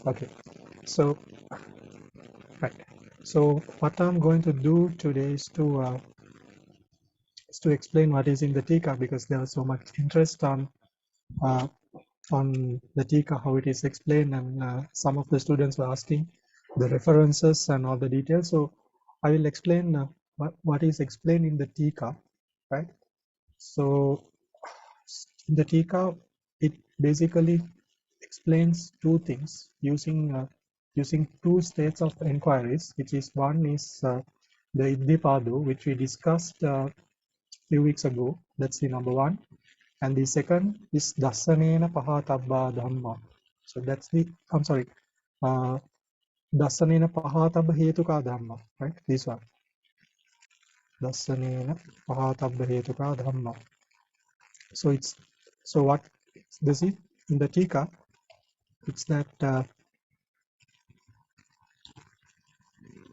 Okay, so right. So what I'm going to do today is to explain what is in the Tika, because there was so much interest on the Tika, how it is explained, and some of the students were asking the references and all the details. So I will explain what is explained in the Tika, right? So in the Tika, it basically explains two things using two states of inquiries, which is one is the Iddhipadu, which we discussed few weeks ago. That's the number one. And the second is Dasanena Pahatabba Dhamma. So that's the, I'm sorry, Dasanena Pahatabba Hetuka Dhamma, right? This one. Dasanena Pahatabba Hetuka Dhamma. So it's, so what this is in the Tika, it's that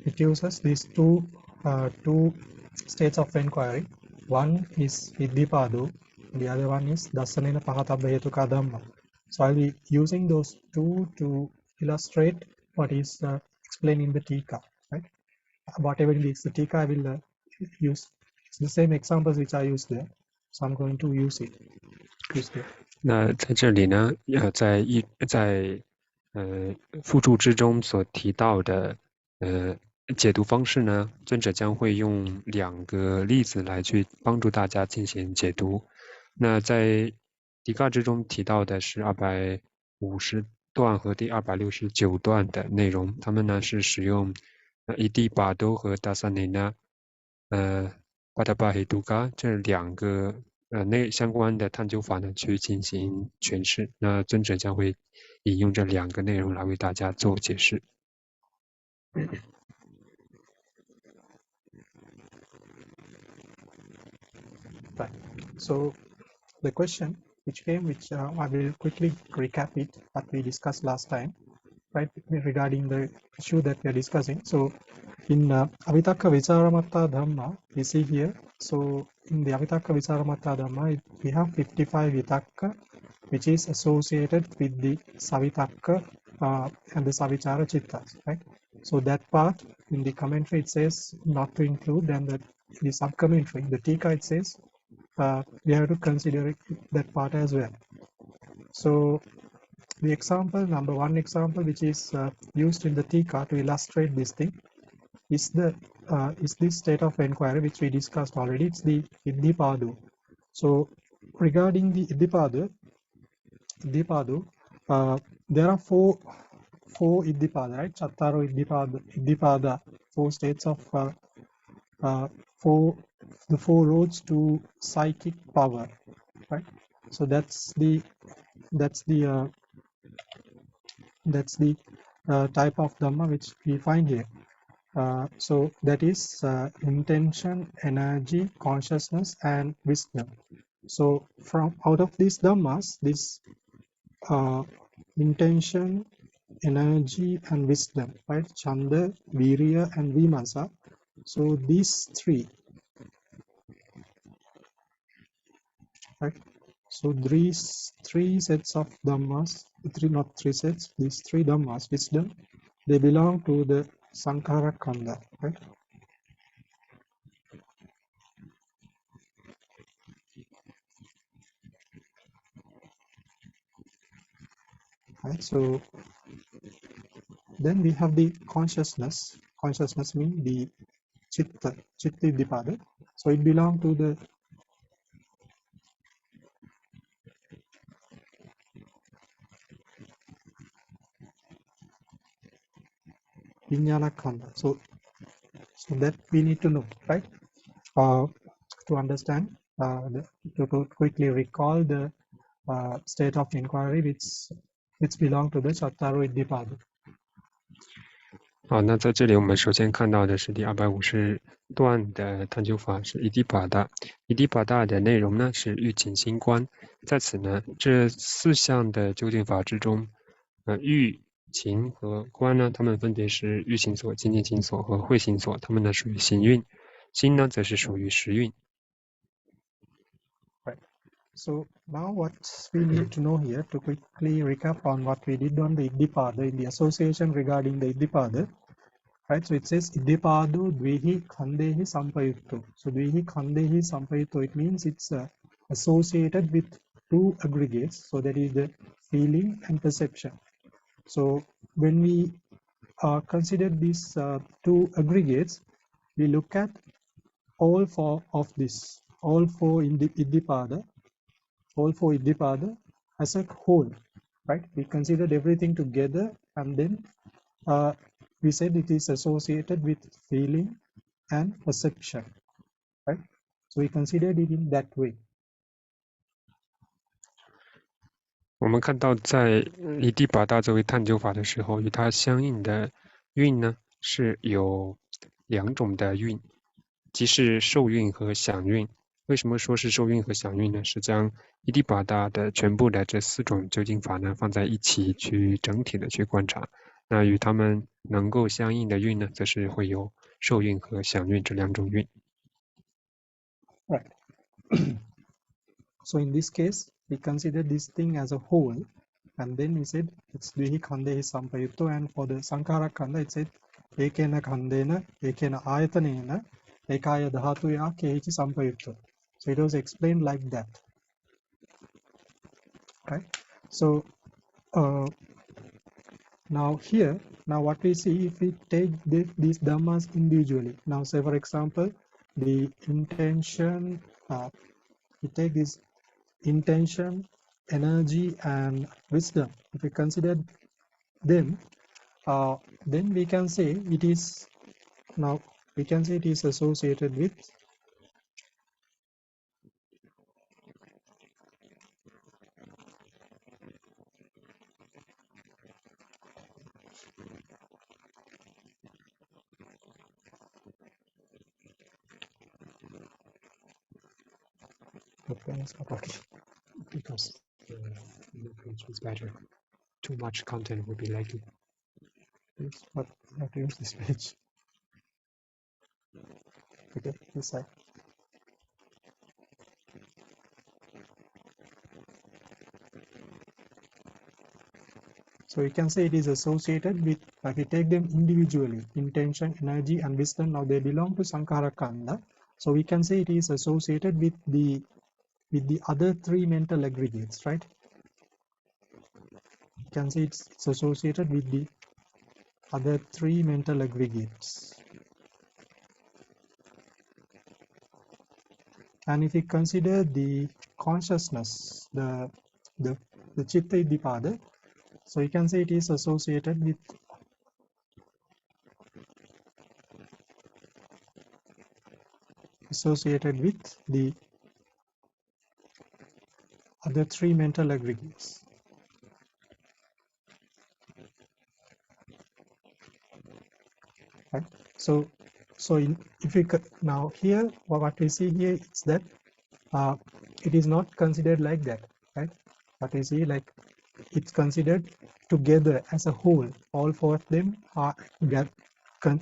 it uses these two states of inquiry. One is Iddhipadu, the other one is Dasanena Pahatabba Hetuka Dhamma. So I'll be using those two to illustrate what is explained in the Tika, right? Whatever is the Tika, I will use the same examples which I used there. So I'm going to use it. there. 那在这里呢，在附注之中所提到的解读方式呢，尊者将会用两个例子来去帮助大家进行解读。那在底嘎之中提到的是250段和第269段的内容，他们呢是使用伊蒂巴多和达萨内纳巴达巴黑杜嘎这两个相关的探究法呢去进行诠释。那尊者将会引用这两个内容来为大家做解释。Right. So the question which came, which I will quickly recap it, what we discussed last time, right, regarding the issue that we are discussing. So in avitakka-vicāramattā dhammā, we see here, so in the avitakka-vicāramattā dhammā, we have 55 vitakka, which is associated with the savitakka and the savichara chittas, right? So that part in the commentary it says not to include, and the sub-commentary, the Tika, it says we have to consider that part as well. So the example, number one example, which is used in the Tika to illustrate this thing, is this state of inquiry which we discussed already. It's the Iddhipadu. So regarding the Iddhipadu, there are four Iddhipada, right? Chattaro Iddhipada, four states of the four roads to psychic power, right? So that's the type of Dhamma which we find here. So that is intention, energy, consciousness, and wisdom. So from out of these Dhammas, this intention, energy, and wisdom, right? Chanda, Virya, and Vimasa. So these three, right? So these three sets of Dhammas, these three Dhammas, wisdom, they belong to the Sankhara Kanda, right? Right, so then we have the consciousness. Consciousness means the Chitta Iddhipada. So it belongs to the Vijnana Kanda. So that we need to know, right? To understand, to quickly recall the state of inquiry which belong to the Chattaro Iddhipada. 好，那在这里我们首先看到的是第250段的探究法是伊蒂巴达。伊蒂巴达的内容呢是欲请心观。在此呢，这四项的究竟法之中，欲、情和观呢，它们分别是欲行所、精进行所和慧行所，它们呢属于行运，心呢则是属于识运。Right. So now what we need to know here, to quickly recap on what we did on the Iddipada, in the association regarding the Iddipada, right? So it says Iddipado dvihi khandehi sampayukto. So dvihi khandehi sampayukto, it means it's associated with two aggregates. So that is the feeling and perception. So when we consider these two aggregates, we look at all four of this, all four in the Iddipada, as a whole, right? We considered everything together, and then we said it is associated with feeling and perception, right? So we considered it in that way. 我们看到在离地八大作为探究法的时候，与它相应的韵呢是有两种的韵，即是受韵和想韵。为什么说是受韵和想韵呢？是将伊地八大的全部的这四种究竟法呢放在一起去整体的去观察。那与它们能够相应的韵呢，则是会有受韵和想韵这两种韵。Right. So in this case, we consider this thing as a whole, and then we said it's dvihi khandehi sampayukto, and for the sankhara khanda, it said ekena khandena, ekena ayatanena, ekaya dhatuya kehichi sampayukto. So it was explained like that. Right. So now here, now what we see, if we take these dhammas individually, now say for example, the intention, we take this intention, energy, and wisdom. If we consider them, then we can say it is, now we can say it is associated with because the page is better. Too much content would be laggy. But we have to use this page. Okay, this side. So we can say it is associated with, if we take them individually, intention, energy, and wisdom, now they belong to Sankhara Kanda. So we can say it is associated with the other three mental aggregates, right? You can say it's associated with the other three mental aggregates. And if we consider the consciousness, the Chitta Iddipada, so you can say it is associated with the other three mental aggregates. Right? So if we now here, what we see here is that it is not considered like that, right? What we see, like, it's considered together as a whole. All four of them are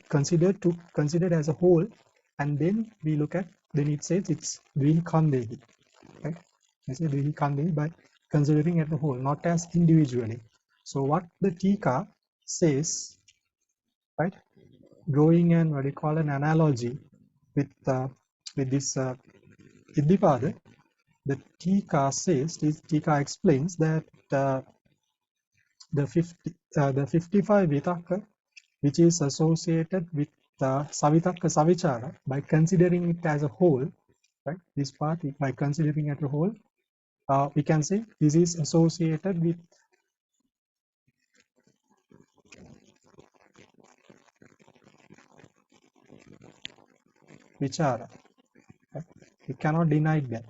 considered as a whole, and then we look at, then it says it's dvihi khandehi, right? We say dvihi khandehi by considering as a whole, not as individually. So what the Tika says, right, drawing an what we call an analogy with this Iddipada, the Tika says, this Tika explains that the 55 vitakka, which is associated with savitakka-vicāra, by considering it as a whole, right? This part, by considering it as a whole, we can say this is associated with vichara. Right? We cannot deny that.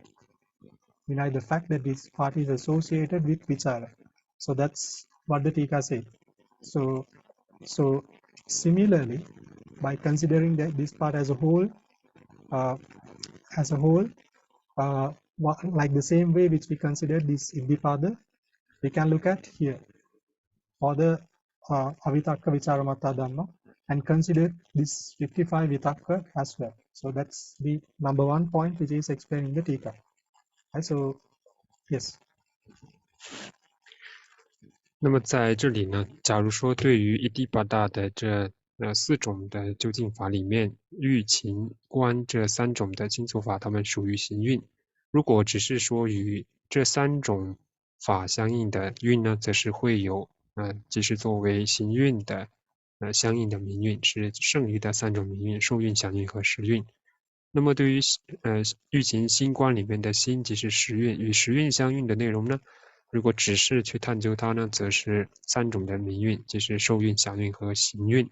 Deny the fact that this part is associated with vichara. So that's what the Tika says. So similarly, by considering that this part as a whole, like the same way which we considered this Iddipada, we can look at here for the avitakka-vicāramattā dhammā and consider this 55 vitakka as well. So that's the number one point which is explained in the Tika. Right? So Yes. 那么在这里呢，假如说对于伊蒂巴达的这4种的究竟法里面，欲、勤、观这3种的清楚法，它们属于行运。如果只是说与这3种法相应的运呢，则是会有即是作为行运的相应的名运，是剩余的3种名运：受运、想运和识运。那么对于欲、勤、心、观里面的心即是识运，与识运相应的内容呢，如果只是去探究它呢，则是3种的名运，即是受运、想运和行运。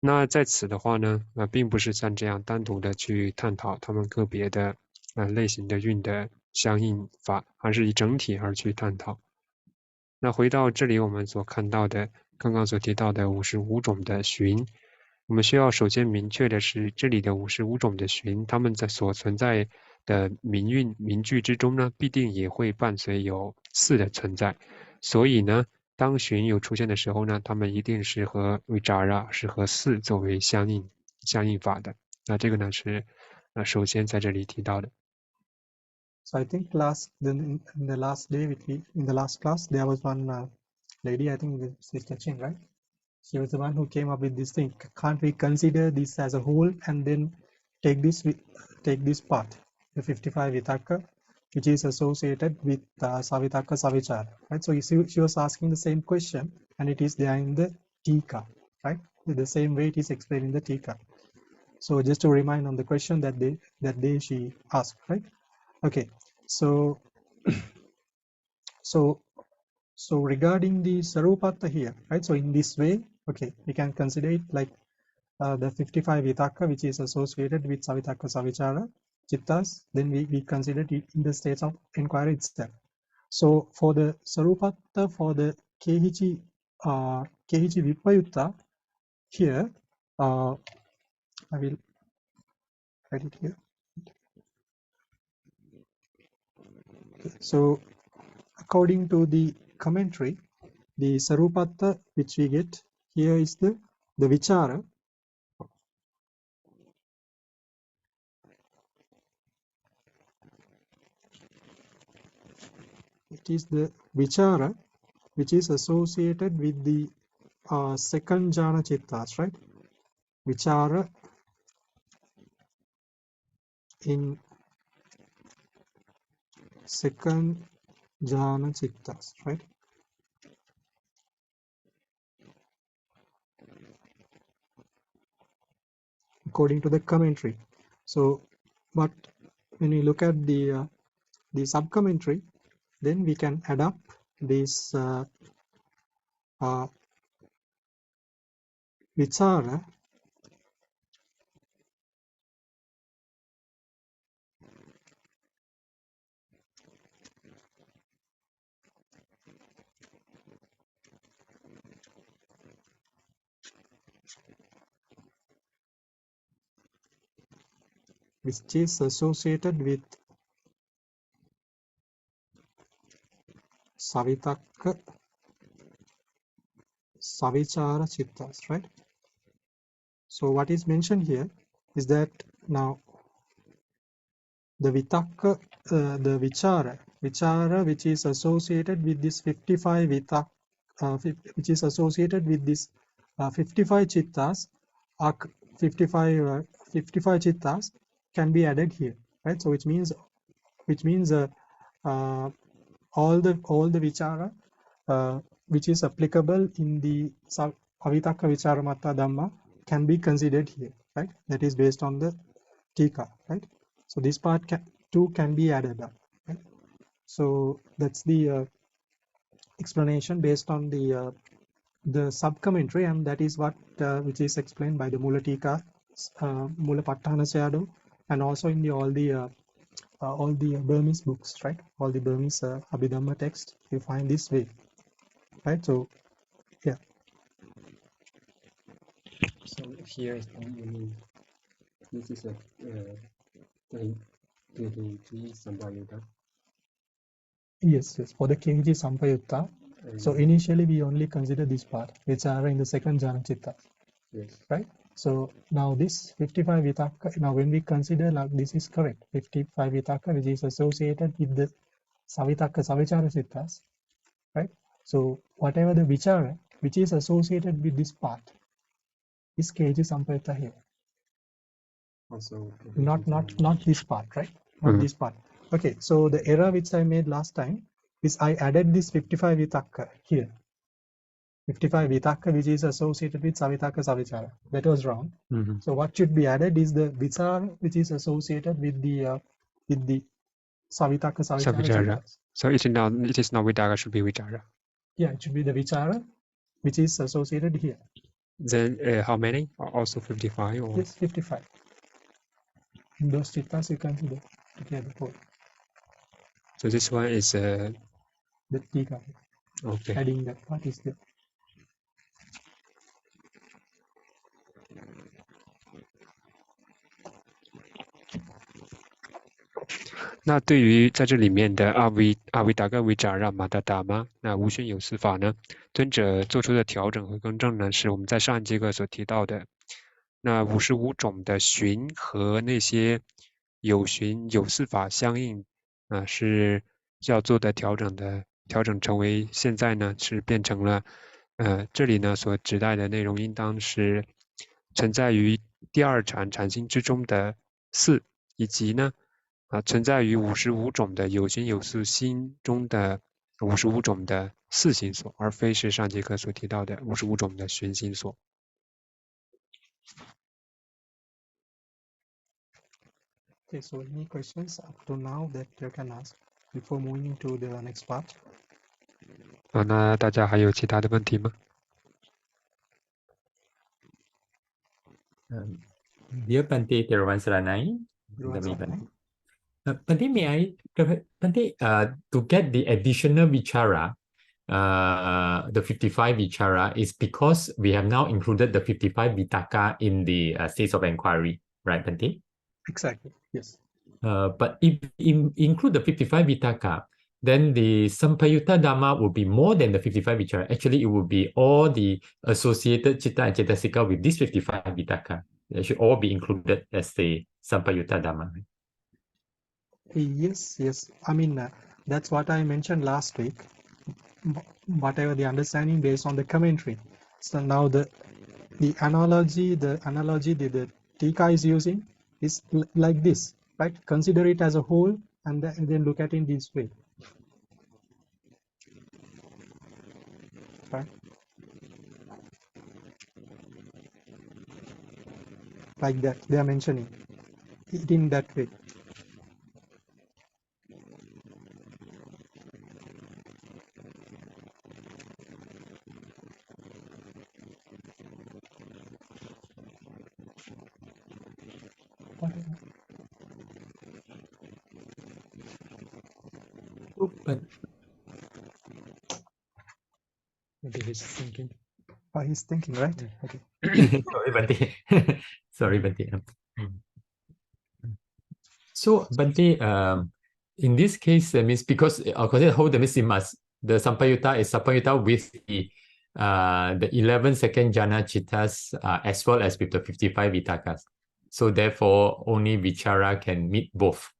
那在此的话呢，并不是像这样单独的去探讨他们个别的类型的运的相应法，而是以整体而去探讨。那回到这里，我们所看到的，刚刚所提到的55种的循，我们需要首先明确的是，这里的55种的循，它们在所存在的名运名句之中呢，必定也会伴随有4的存在。所以呢，当循有出现的时候呢，它们一定是和 vicara 是和4作为相应法的。那这个呢是首先在这里提到的。So I think in the last day in the last class there was one lady, I think Sister Chin, right? She was the one who came up with this thing. Can't we consider this as a whole and then take this part, the 55 vitakka, which is associated with avitakka-vicāramattā, right? So she was asking the same question, and it is there in the tika, right? The same way it is explained in the tika. So just to remind on the question that day she asked, right? Okay, so so regarding the sarupattha here, right? So in this way, okay, we can consider it like the 55 vitakka, which is associated with savitakka-savichara chittas, then we consider it in the states of inquiry itself. So for the sarupattha, for the kehichi vipayutta here, I will write it here. Okay, so according to the commentary, the sarupattha which we get here is the vichara. It is the vichara which is associated with the second jhana chittas, right? Vichara in second jhana chittas, right? According to the commentary. So, but when we look at the sub-commentary, then we can adapt this vichara which is associated with savitakka savichara chittas, right? So what is mentioned here is that now the vitakka, the vichara which is associated with this 55 vitakka, which is associated with this 55 chittas, 55 chittas can be added here, right? So which means all the vichara which is applicable in the avitakka-vicāramattā dhammā can be considered here, right? That is based on the tika, right? So this part too can be added up, right? So that's the explanation based on the sub-commentary, and that is what which is explained by the Mula Tika, Mula Patthana Sayadaw, and also in all the Burmese books, right? All the Burmese Abhidhamma text, you find this way, right? So yeah. So here this is a Sampayutta. Yes, for the Kehichi Sampayutta. So initially we only consider this part, which are in the second jhana chitta. Yes. Right? So now this 55 vitakka, now when we consider like this is correct, 55 vitakka which is associated with the savitakka-vichāra cittas, right? So whatever the vichara which is associated with this part is keji sampayutta here. Also, Not this part, right? Not this part. Okay, so the error which I made last time is I added this 55 vitakka here. 55 vitakka which is associated with savitakka-savichāra. That was wrong. So what should be added is the vichara which is associated with the savitakka-savichāra. So it is not vichara, should be vichara. Yeah, it should be the vichara which is associated here. Then how many? Also 55 or? Yes, 55. In those cittas you consider together. So this one is the tika. Okay. Adding that part is there. 那对于在这里面的avitakka-vicāramattā dhammā，那无寻有四法呢，尊者做出的调整和更正呢，是我们在上一节课所提到的那55种的寻和那些有寻有四法相应是要做的调整成为现在呢是变成了这里呢所指代的内容应当是存在于第二禅心之中的四，以及呢存在于55种的有寻有四心中的55种的四心所，而非是上节课所提到的55种的寻心所。Okay, so any questions up to now that you can ask before moving to the next part? 那大家还有其他的问题吗？Dear Bhante Terawan Saranai, Bhante, may I, Bhante, to get the additional vichara, the 55 vichara is because we have now included the 55 vitakka in the states of inquiry, right, Bhante? Exactly, yes. But if include the 55 vitakka, then the sampayutta dhamma will be more than the 55 vichara. Actually, it will be all the associated citta and cetasika with this 55 vitakka. They should all be included as the sampayutta dhamma. Yes. I mean, that's what I mentioned last week. Whatever the understanding based on the commentary. So now the analogy the tika is using is like this, right? Consider it as a whole and then look at it in this way. Right? Like that, they are mentioning it in that way. Maybe he's thinking. Oh, he's thinking, right? Okay. Sorry, Bhante. Sorry, Bhante. So, Bhante, in this case, means because according to the whole, that means the sampayutta is sampayutta with the 11 second jhana chittas as well as with the 55 vitakkas. So therefore, only vichara can meet both.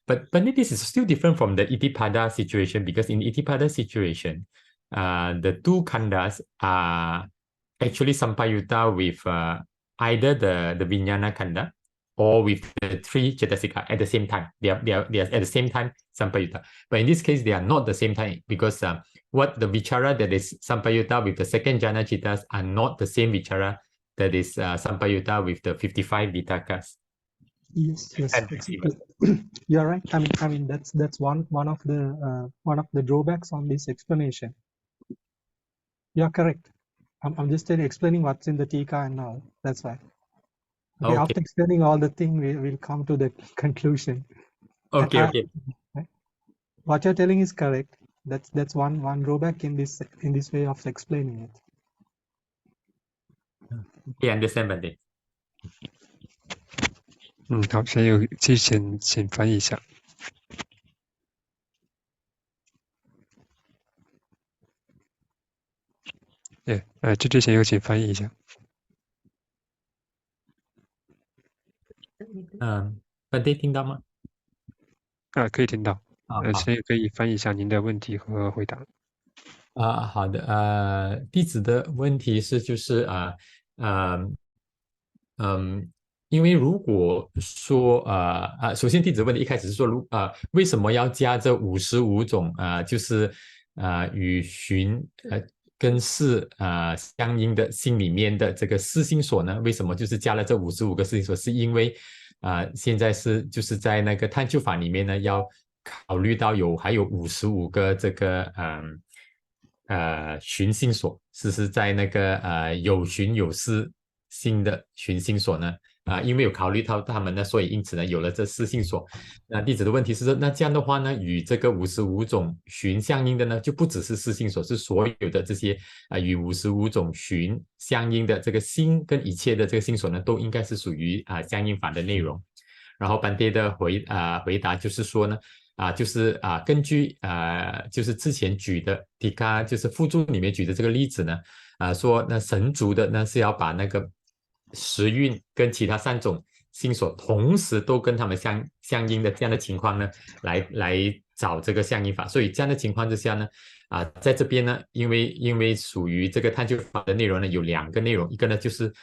But this is still different from the Itipada situation, because in Itipada situation, the two khandas are actually sampayutta with either the vijnana khanda or with the three cetasika at the same time. They are at the same time sampayutta. But in this case, they are not the same time, because what the vichara that is sampayutta with the second jhana chittas are not the same vichara that is sampayutta with the 55 vitakkas. Yes, exactly. You're right. I mean that's one of the drawbacks on this explanation. You're correct. I'm just explaining what's in the tika and all. That's why. Okay. After explaining all the thing, we'll come to the conclusion. Okay. What you're telling is correct. That's one drawback in this way of explaining it. Okay, understand, Bhante. 好，先翻译一下。这之前有请翻译一下。本地听到吗？可以听到。好。现在可以翻译一下您的问题和回答。好的，弟子的问题是就是因为如果说首先弟子问的一开始是说为什么要加这55种就是与寻跟事相应的心里面的这个四心所呢？为什么就是加了这55个四心所？是因为现在就是在那个探究法里面呢，要考虑到还有55个这个寻心所，是在那个有寻有思心的寻心所呢因为有考虑到他们呢，所以因此呢有了这四心所。那弟子的问题是说，那这样的话呢，与这个55种寻相应的呢，就不只是四心所，是所有的这些与55种寻相应的这个心跟一切的这个心所呢，都应该是属于相应法的内容。然后班爹的回答就是说呢。就是根据就是之前举的提卡，就是附注里面举的这个例子呢，说那神足的呢是要把那个时运跟其他3种心所同时都跟他们相应的这样的情况呢，来找这个相应法。所以这样的情况之下呢，在这边呢，因为属于这个探究法的内容呢，有2个内容，一个呢就是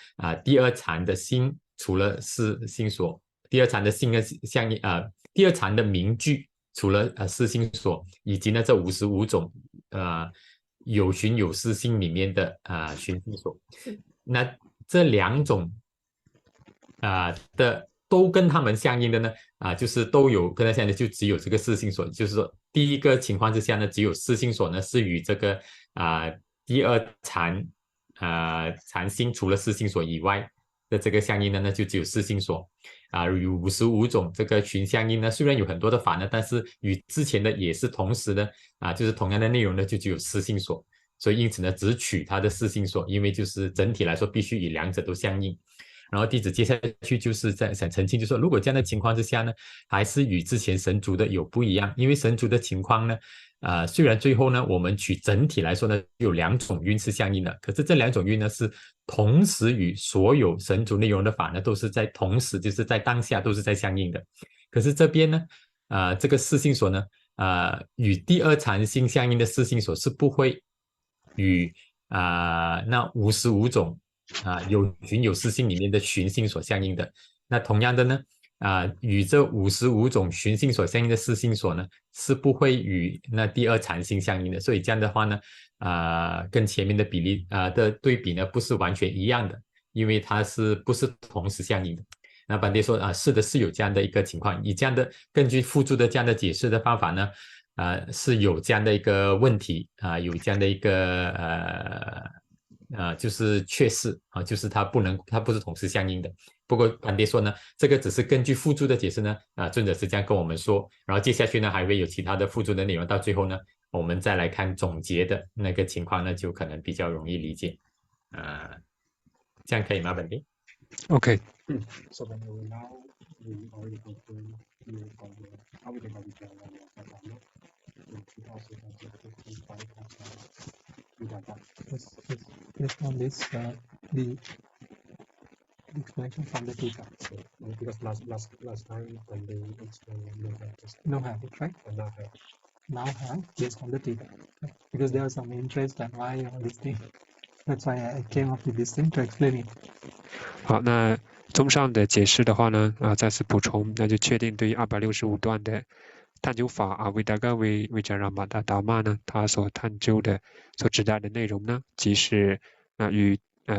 第二禅的心除了是心所，第二禅的心呢相应第二禅的名句。除了四心所，以及呢这55种有寻有思心里面的寻心所，那这2种的都跟他们相应的呢就是都有跟他相应的，就只有这个四心所。就是说，第一个情况之下呢，只有四心所呢是与这个第二禅心除了四心所以外的这个相应的呢，就只有四心所。与55种这个群相应呢，虽然有很多的法呢，但是与之前的也是同时的就是同样的内容呢，就只有四心所。所以因此呢，只取它的四心所，因为就是整体来说必须与2者都相应。然后弟子接下去就是想澄清，就是说如果这样的情况之下呢，还是与之前神足的有不一样，因为神足的情况呢，虽然最后呢我们取整体来说呢有2种运是相应的，可是这2种运呢是同时与所有神足内容的法呢都是在同时，就是在当下都是在相应的。可是这边呢，这个四心所呢，与第二禅心相应的四心所是不会与那55种有寻有思心里面的寻心所相应的。那同样的呢，与这55种寻心所相应的四心所呢，是不会与那第二禅心相应的。所以这样的话呢，跟前面的比例的对比呢，不是完全一样的，因为它不是同时相应的。那班爹说是的，是有这样的一个情况，以这样的根据附注的这样的解释的方法呢，是有这样的一个问题有这样的一个就是确视就是它不是同时相应的。不过班爹说呢，这个只是根据附注的解释呢，尊者是这样跟我们说，然后接下去呢还会有其他的附注的内容，到最后呢，我们再来看总结的那个情况呢，就可能比较容易理解。这样可以吗，班爹 OK. So then we will now we already confirmed here for the avitakka-vicāramattā in 2025. Based on this, the explanation from the teacher. Because last time when they explained no habit, right? Now have based on the teacher. Because there was some interest and why all this thing. That's why I came up with this thing to explain it. 好，那综上的解释的话呢，再次补充，那就确定对于265段的探究法avitakka-vicāramattā dhammā呢，它所探究的所指代的内容呢，即是与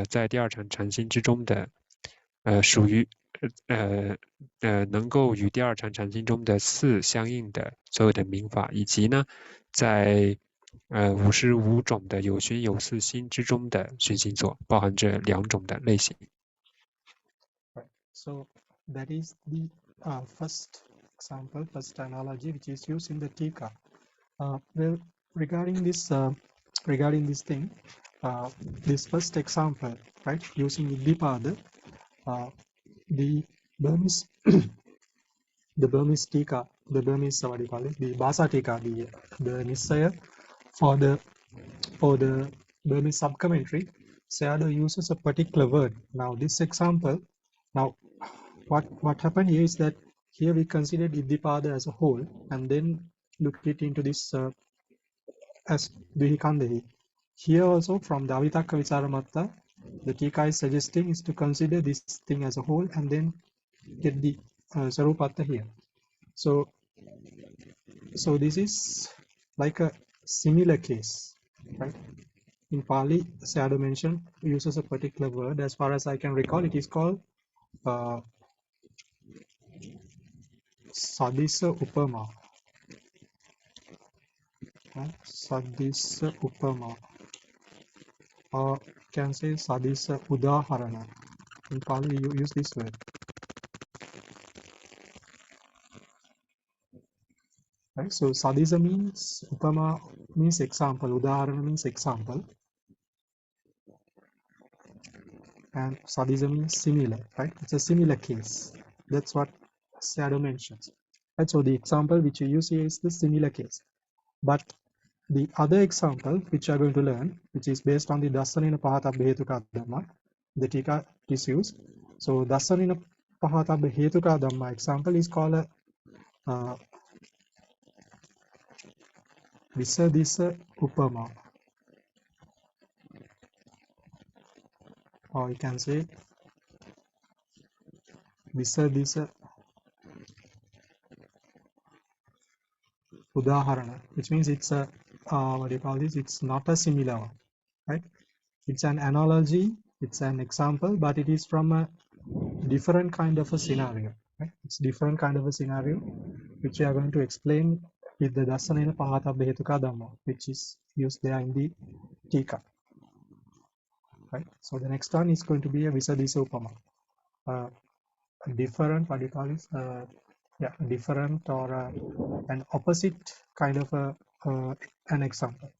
在第二禅禅心之中的属于能够与第二禅禅心中的4相应的所有的名法，以及呢在55种的有寻有思心之中的寻心所，包含这2种的类型。Right. So that is the first example, first analogy which is used in the Tika. Well, regarding this thing, this first example, right, using Iddhipada, the Burmese the Burmese Tika, the Burmese what do you call it, the Bhasa Tika, the Nisaya for the Burmese sub-commentary, Sayadaw uses a particular word. Now this example, now what happened here is that here we considered Iddhipada as a whole and then looked it into this as Dvihikandehi. Here also from the avitakka-vicāramattā, the Tika is suggesting is to consider this thing as a whole and then get the Sarupattha here. So this is like a similar case, right? In Pali, Sayadaw mentioned uses a particular word. As far as I can recall, it is called Sadisa Upama. Sadisa Upama, or can say Sadisa Udaharana. In Pali, you use this word. Right? So Sadisa means, Upama means example, Udaharana means example, and Sadisa means similar, right? It's a similar case. That's what Sayadaw mentions. Right? So the example which you use here is the similar case. But the other example which you are going to learn, which is based on the Dasanena Pahatabba Hetuka Dhamma, the Tika is used. So Dasanena Pahatabba Hetuka Dhamma example is called a Visadisa Upama, or you can say Visadisa Udaharana, which means it's a what do you call this? It's not a similar one, right? It's an analogy, it's an example, but it is from a different kind of a scenario, right? It's different kind of a scenario which we are going to explain with the Dasanena Pahatabba Hetuka Dhamma, which is used there in the Tika, right? So the next one is going to be a Visadisa Upama, a different, what do you call this? Yeah, different or an opposite kind of an example.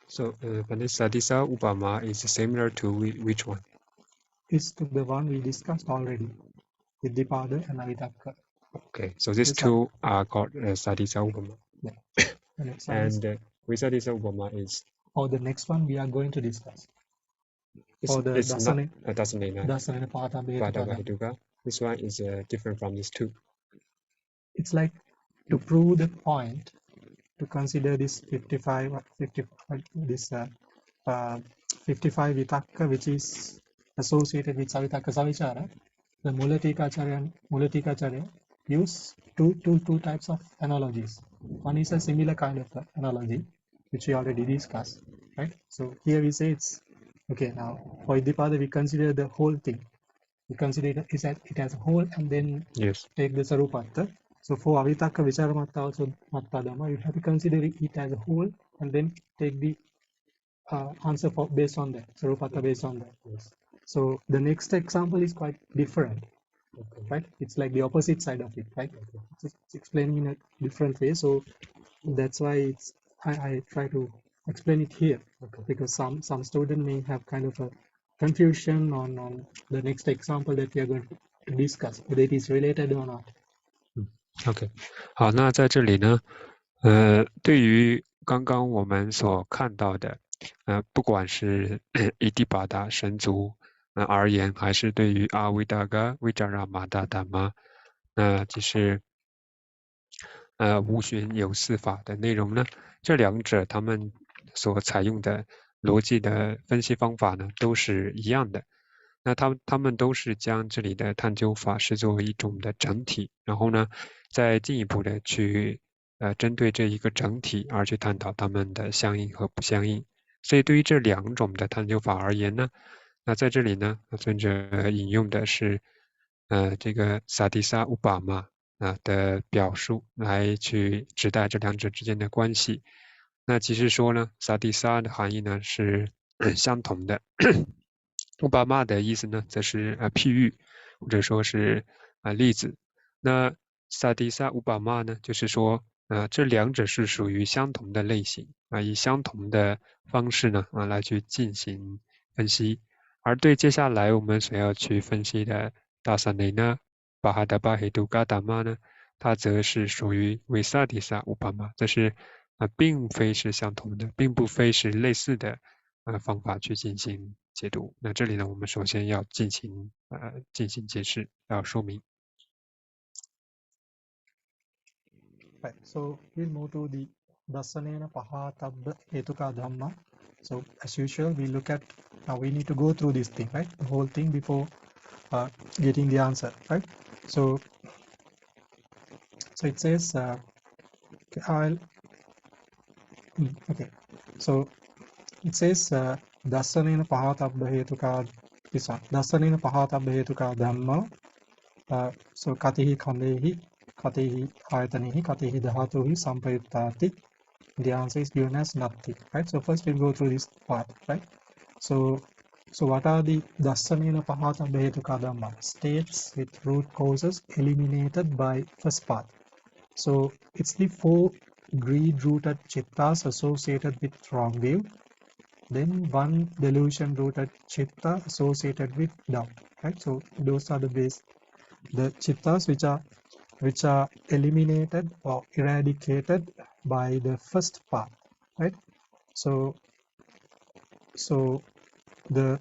So, but this Sadisa Upama is similar to which one? Is to the one we discussed already, Iddhipada and Avitakka. Okay, so these two are called Sadisa Upama. Yeah. The next one and Visadisa Upama is? Oh, the next one we are going to discuss. It's not Dasanena Pahatabba Hetuka. This one is different from these two. It's like to prove the point, to consider this 55 vitakka which is associated with avitakka-vicāra. The Mulatikacharya use two types of analogies. One is a similar kind of analogy which we already discussed, right? So here we say it's okay. Now for Iddhipada we consider the whole thing. We consider it as a whole and then take the Sarupattha. So for avitakka-vicāramattā also Mattā Dhamma, you have to consider it as a whole and then take the answer based on that, Sarupattha based on that. So the next example is quite different, right? It's like the opposite side of it, right? It's explaining in a different way. So that's why I try to explain it here, because some student may have kind of a confusion on the next example that we are going to discuss, whether it is related or not. OK， 好，那在这里呢，对于刚刚我们所看到的，不管是Iddhipada神足而言，还是对于avitakka-vicāramattā Dhammā，就是无寻有四法的内容呢，这两者他们所采用的逻辑的分析方法呢，都是一样的。那他们都是将这里的探究法视作为一种的整体，然后呢，再进一步的去针对这一个整体而去探讨它们的相应和不相应。所以对于这两种的探究法而言呢，那在这里呢，尊者引用的是这个Sadisa Upama的表述来去指代这两者之间的关系。那其实说呢，Sadisa的含义呢是相同的。Upama的意思呢，则是譬喻，或者说是例子。那Sadisa Upama呢，就是说这两者是属于相同的类型以相同的方式呢来去进行分析。而对接下来我们所要去分析的Dasanena Pahatabba Hetuka Dhamma呢，它则是属于Visadisa Upama，这是并非是相同的，并不非是类似的方法去进行解读。那这里呢，我们首先要进行解释，要说明。Right. So we'll move to the dasanena pahatabba hetuka dhamma. So as usual, we look at we need to go through this thing, right? The whole thing before getting the answer, right? So it says okay. So it says dasanena pahatabba hetuka, this one, dasanena pahatabba hetuka dhamma. So katihi khandehi katihi ayatanehi katihi dhatuhi sampayuttati. The answer is given as nothing, right? So first we'll go through this part, right? So what are the dasanena pahatabba hetuka dhamma? States with root causes eliminated by first part. So it's the 4 greed-rooted chittas associated with wrong view, then 1 delusion-rooted chitta associated with doubt, right? So those are the chittas which are eliminated or eradicated by the first part, right? So the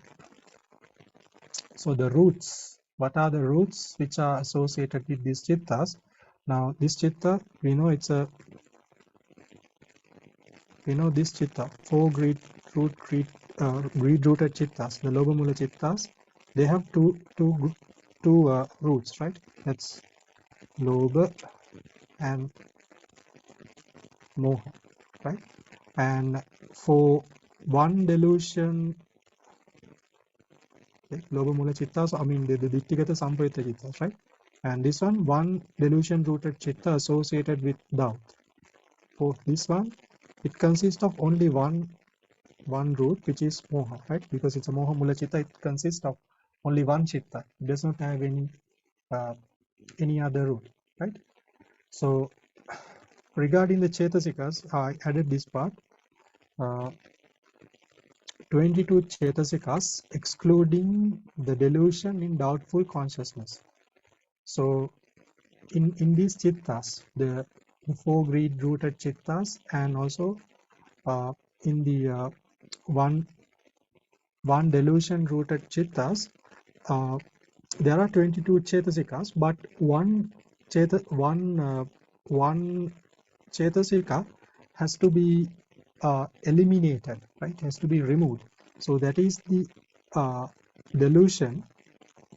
roots, what are the roots which are associated with these chittas? Now this chitta, we know this chitta, 4 greed-rooted chittas, the lobha-mula chittas, they have two roots, right? That's lobha and moha, right? And for 1 delusion, lobha-mula chittas, I mean the ditthigata sampayutta chittas, right? And this one delusion-rooted chitta associated with doubt. For this one, it consists of only one root, which is moha, right? Because it's a moha-mula chitta, it consists of only one chitta. It does not have any other root, right? So regarding the cetasikas, I added this part. 22 cetasikas excluding the delusion in doubtful consciousness. So in these chittas, the 4 greed-rooted chittas, and also in the one delusion-rooted chittas, there are 22 cetasikas, but one cetasika has to be eliminated, right? Has to be removed. So that is the delusion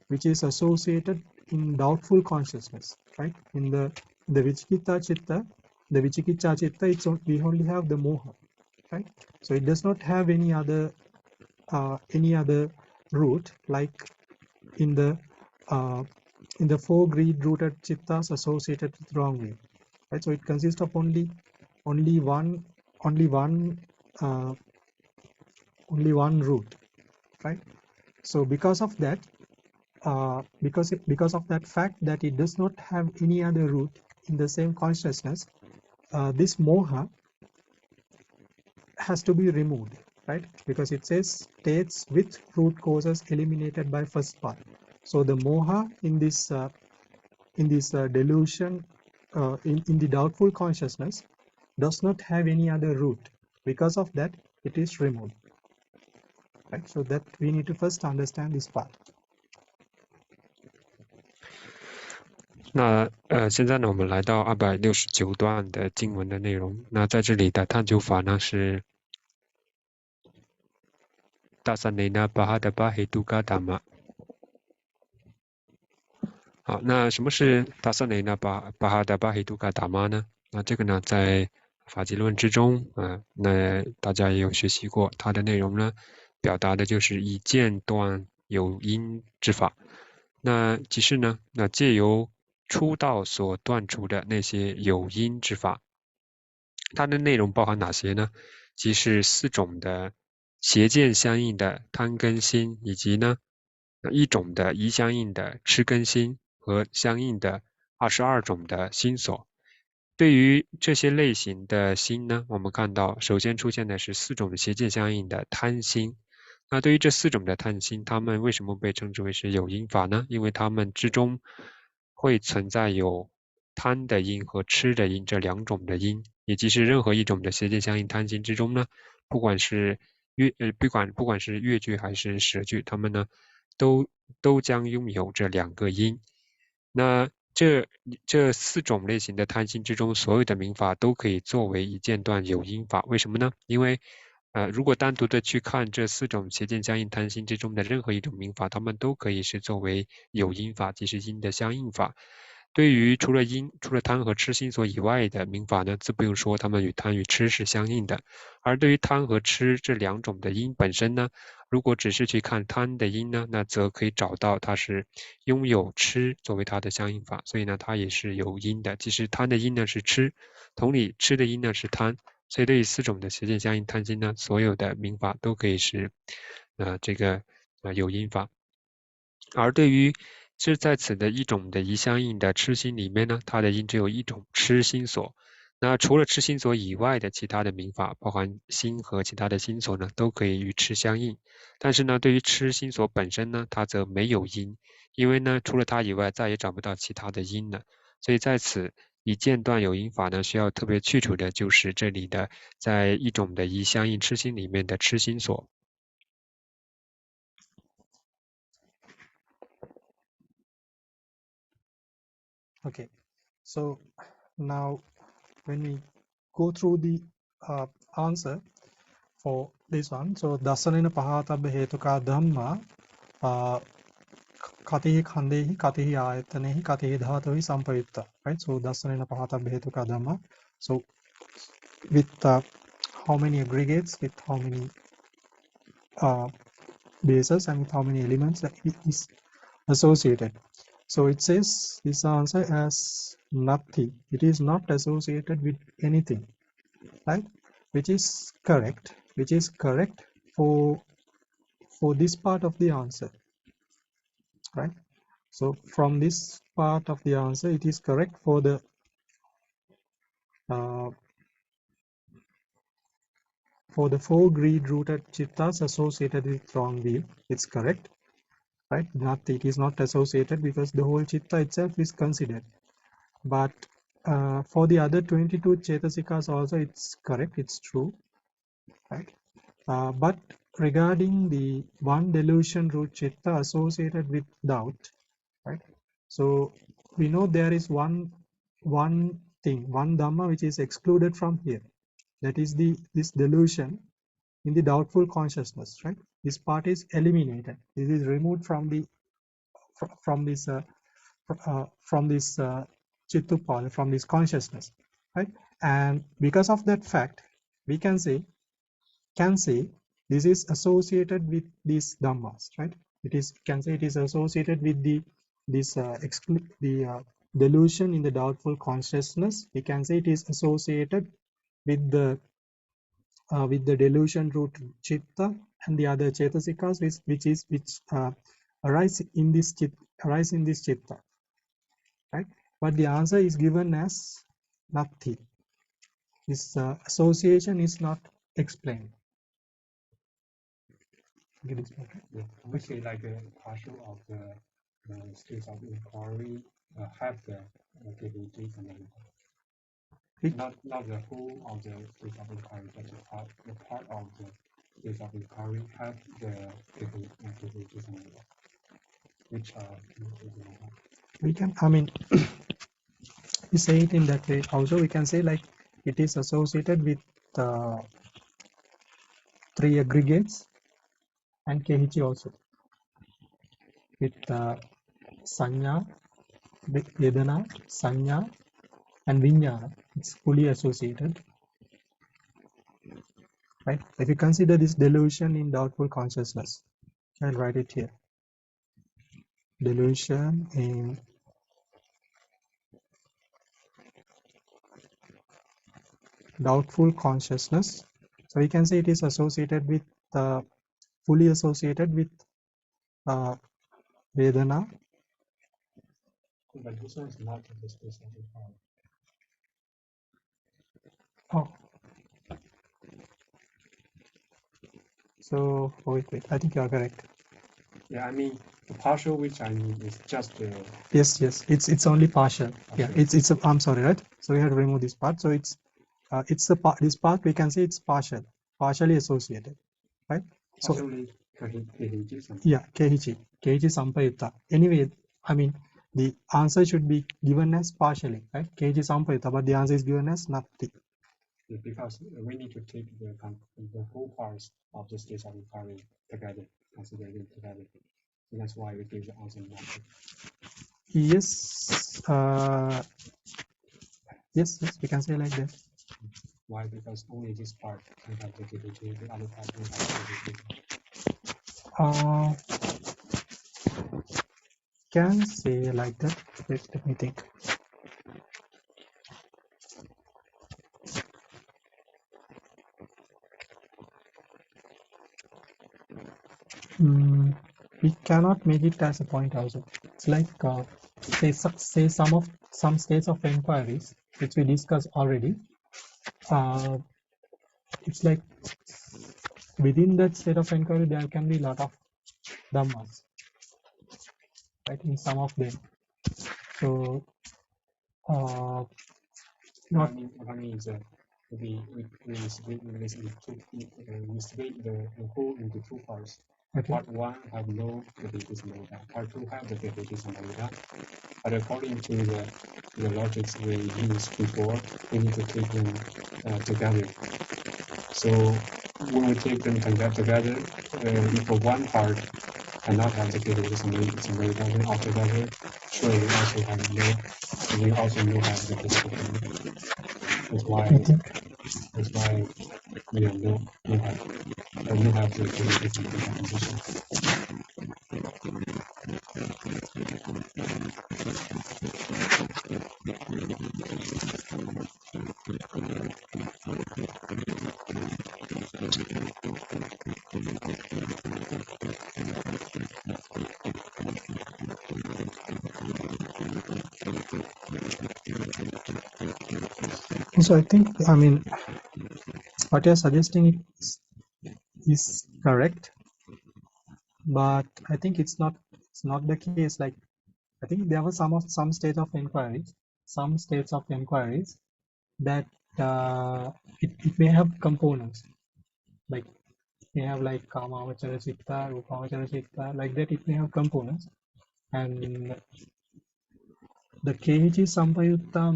which is associated in doubtful consciousness, right? In the vicikicca chitta, we only have the moha, right? So it does not have any other root like in the 4 greed-rooted chittas associated with wrong view, right? So it consists of only one root, right? So because of that, because of that fact that it does not have any other root in the same consciousness, this moha has to be removed, right? Because it says states with root causes eliminated by first part. So the moha in this delusion, in the doubtful consciousness, does not have any other root. Because of that, it is removed, right? So that we need to first understand this part. 那现在呢，我们来到269段的经文的内容。那在这里的探究法呢是 dasanena pahatabba hetuka dhamma。好，那什么是 dasanena pahatabba hetuka dhamma 呢？那这个呢，在法纪论之中那大家也有学习过，它的内容呢，表达的就是以剑断有因之法。那即是呢，那借由出道所断除的那些有因之法，它的内容包含哪些呢？即是4种的邪见相应的贪根心，以及呢1种的疑相应的痴根心和相应的22种的心所。对于这些类型的心呢，我们看到首先出现的是4种的邪见相应的贪心。那对于这4种的贪心，它们为什么被称之为是有因法呢？因为它们之中会存在有贪的因和痴的因这2种的因，也即是任何一种的邪见相应贪心之中呢，不管是不管是乐句还是舌句，它们呢都将拥有这两个音。那这4种类型的贪心之中，所有的民法都可以作为一间断有因法。为什么呢？因为如果单独的去看这4种邪见相应贪心之中的任何一种民法，它们都可以是作为有因法，即是因的相应法。对于除了贪和痴心所以外的民法呢，自不用说，它们与贪与痴是相应的。而对于贪和痴这2种的因本身呢，如果只是去看贪的因呢，那则可以找到它是拥有痴作为它的相应法，所以呢，它也是有因的。即使贪的因呢是痴，同理痴的因呢是贪，所以对于4种的邪见相应贪心呢，所有的民法都可以是有因法。而对于在此的一种的疑相应的痴心里面呢，它的因只有一种痴心所。那除了痴心所以外的其他的民法，包含心和其他的心所呢，都可以与痴相应。但是呢，对于痴心所本身呢，它则没有因，因为呢，除了它以外，再也找不到其他的因了。所以在此以间断有因法呢，需要特别去除的就是这里的在一种的疑相应痴心里面的痴心所。Okay, so now when we go through the answer for this one, so dasanena pahatabba hetuka dhamma katihi khandehi katihi ayatanehi katihi dhātuhi sampayutta, right? So dasanena pahatabba hetuka dhamma, so with how many aggregates, with how many bases, and with how many elements that it is associated. So it says this answer as nothing. It is not associated with anything, right? Which is correct. Which is correct for this part of the answer, right? So from this part of the answer, it is correct for the four greed-rooted chittas associated with wrong view. It's correct, right? It is not associated because the whole chitta itself is considered. But for the other 22 cetasikas also, it's correct, it's true, right? But regarding the one delusion root chitta associated with doubt, right? So we know there is one thing, one dhamma which is excluded from here. That is this delusion in the doubtful consciousness, right? This part is eliminated. This is removed from this chittupada, from this consciousness, right? And because of that fact, we can say this is associated with these dhammas, right? It is associated with the delusion in the doubtful consciousness. We can say it is associated with the delusion root chitta and the other cetasikas which arise in this chitta, right? But the answer is given as nothing. This association is not explained. Yeah, we say like a partial of the states of inquiry have the capabilities and everything. Not the whole of the states of inquiry, but the part of the states of inquiry have the capabilities and everything. Which are we can, I mean, we say it in that way. Also, we can say like it is associated with 3 aggregates and Kehichi also, with Sanya, Vedana, Sanya, and Vijnana. It's fully associated, right? If you consider this delusion in doubtful consciousness, I'll write it here. Delusion in doubtful consciousness. So we can say it is associated with fully associated with Vedana. But this one is not in the space of inquiry. Oh. So wait, I think you are correct. Yeah, I mean the partial which I mean is just the Yes, it's only partial. Yeah, it's a, I'm sorry, right? So we have to remove this part. So it's the part, this part we can say it's partially associated. right? So Kehiji-san. yeah, Kehiji Sampayutta. Anyway, I mean, the answer should be given as partially, right? Kehiji Sampayutta, but the answer is given as Natti. Because we need to take the whole parts of the states of inquiry together, consider them together. So that's why we give the answer Natti. Yes, yes, we can say like that. Why? Because only this part can have the Kehiji, the other part can have the Kehiji. Can say like that. Let me think. We cannot make it as a point also. It's like say some states of inquiries which we discussed already. It's like within that state of inquiry there can be a lot of dhammas, right? In some of them. So what I mean is we split the whole into two parts. Okay. Part 1 have no Kehiji-sampayutta. Part 2 have the Kehiji-sampayutta. But according to the logics we used before, we need to take them together. So when we take them together, if one part cannot have the Kehiji-sampayutta, then altogether, sure we also have no. We also no have the Kehiji-sampayutta. That's why we have no have the Kehiji-sampayutta condition. So I think, I mean, what you're suggesting is correct, but I think it's not the case. Like, I think there were some states of inquiries that it may have components, like it may have like kamavachara citta, rupavachara citta, like that. It may have components, and the Kehiji-sampayutta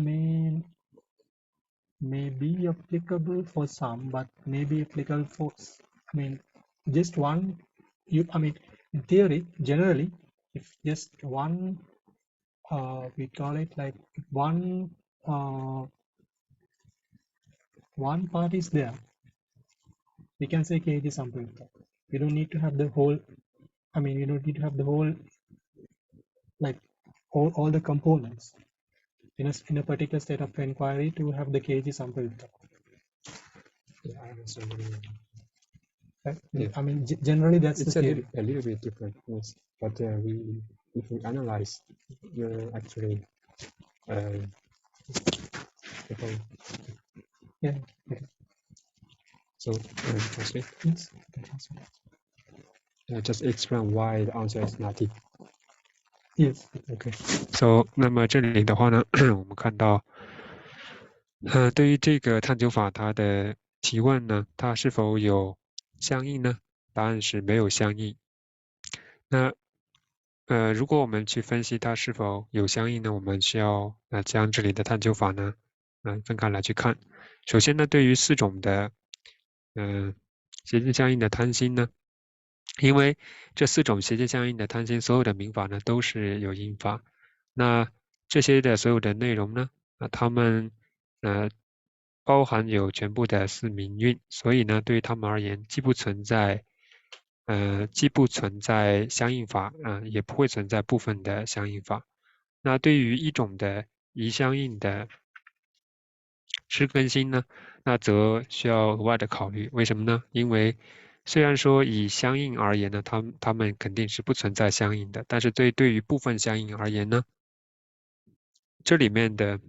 may be applicable for some, but may be applicable for, I mean, just one. In theory, generally, if just one, we call it like one part is there, we can say Kehiji-sampayutta. You don't need to have the whole. I mean, you don't need to have the whole, like all the components in a particular state of inquiry to have the Kehiji-sampayutta. Yeah, I understand. Right? Yeah. I mean, generally that's it's the theory. a little bit different, yes. But if we analyze, you're actually okay. Yeah. Okay. So translate. Yes. Just explain why the answer is Natti. Yes. Okay. So 那么这里的话呢，我们看到，对于这个探究法它的提问呢，它是否有相应呢？答案是没有相应。那如果我们去分析它是否有相应呢，我们需要将这里的探究法呢，分开来去看。首先呢，对于4种的邪见相应的贪心呢，因为这4种邪见相应的贪心，所有的名法呢都是有因法。那这些的所有的内容呢，它们包含有全部的4名运，所以呢，对于他们而言，既不存在相应法，也不会存在部分的相应法。那对于一种的疑相应的知根心呢，那则需要额外的考虑。为什么呢？因为虽然说以相应而言呢，它们肯定是不存在相应的，但是对于部分相应而言呢，这里面的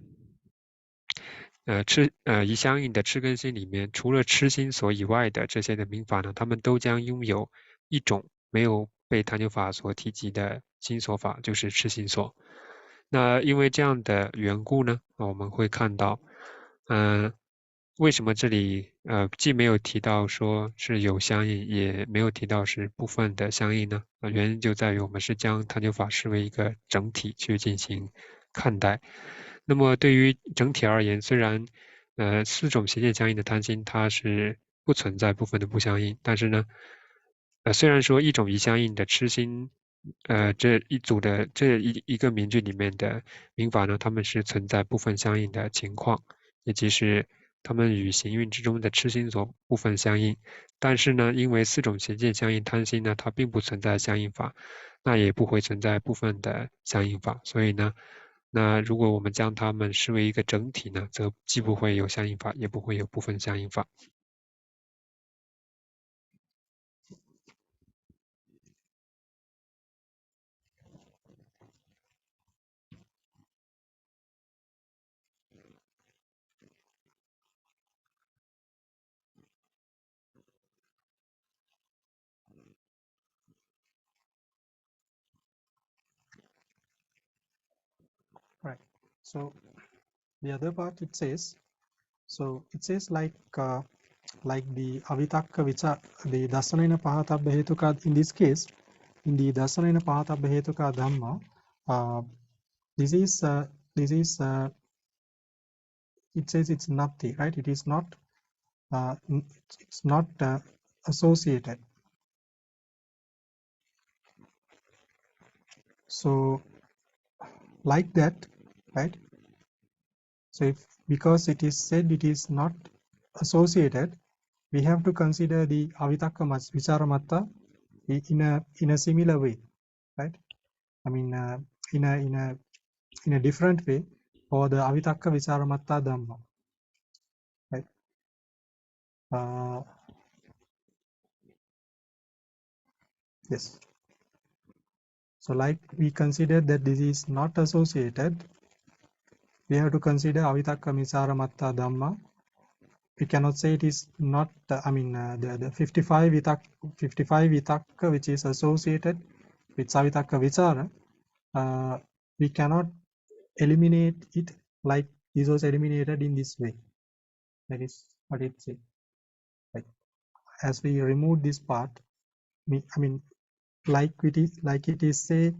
疑相应的痴根心里面，除了痴心所以外的这些的名法呢，他们都将拥有一种没有被探究法所提及的心所法，就是痴心所。那因为这样的缘故呢，我们会看到，为什么这里既没有提到说是有相应，也没有提到是部分的相应呢？原因就在于我们是将探究法视为一个整体去进行看待。那么对于整体而言，虽然4种邪见相应的贪心它是不存在部分的不相应，但是呢，虽然说一种一相应的痴心，这一组的这一个名句里面的民法呢，它们是存在部分相应的情况，也即是它们与行运之中的痴心所部分相应。但是呢，因为4种邪见相应贪心呢，它并不存在相应法，那也不会存在部分的相应法，所以呢，那如果我们将它们视为一个整体呢，则既不会有相应法，也不会有部分相应法。Right. So the other part it says, like the avitakka-vicāramattā, the dasanena pahatabba hetuka. In this case, in the dasanena pahatabba hetuka dhammā, this is it says it's nati, right? It is not it's not associated. So like that, right? So if because it is said it is not associated, we have to consider the avitakka-vicāramattā in a similar way, right? I mean, in a different way, for the avitakka-vicāramattā dhammā, right? Yes. So like we considered that this is not associated, we have to consider avitakka-vicāramattā dhammā. We cannot say it is not, the 55 vitakka which is associated with avitakka-vicāra, we cannot eliminate it like this was eliminated in this way. That is what it says. Like as we remove this part, like it is say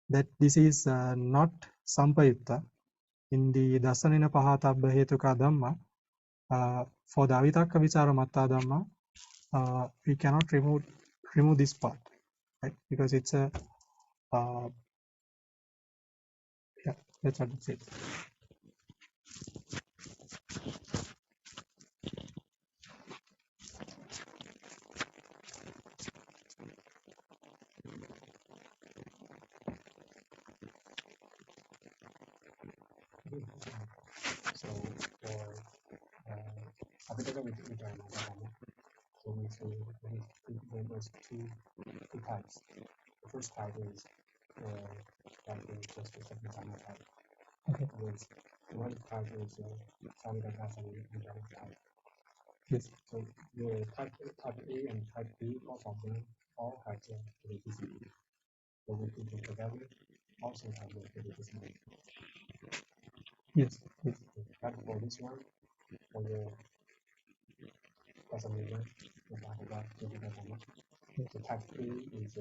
that this is not sampayutta in the dasanena pahatabba hetuka dhamma. For the avitakka-vicāramattā dhamma, we cannot remove this part, right? Because it's a yeah, that's what it says. So for avitakka-vicāramattā, so we say there's two types. The first type is that is just a second type. Okay. There's one type is avitakka-vicāramattā. Yes. So the type A and type B, both of them all have the divisibility. So we put them together also have the divisibility. Yes. Yes. But for this one, for the dasanena, the type A is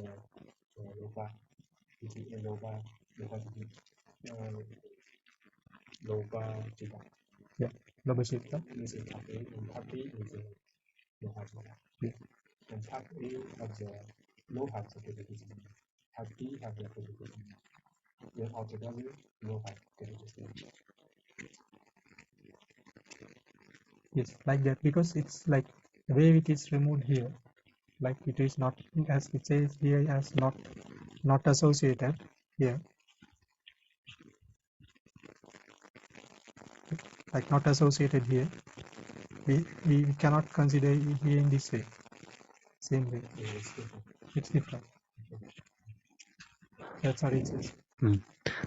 loba, loba-citta. Yeah, loba-citta. This is type A, and type B is loba-citta. Yeah. And type A has the no have the divisibility. Type B have the divisibility. Then altogether, no have the divisibility. Yes, like that, because it's like the way it is removed here, like it is not, as it says here, as not associated here, like not associated here. We cannot consider it here in this way, same way. It's different. That's what it says.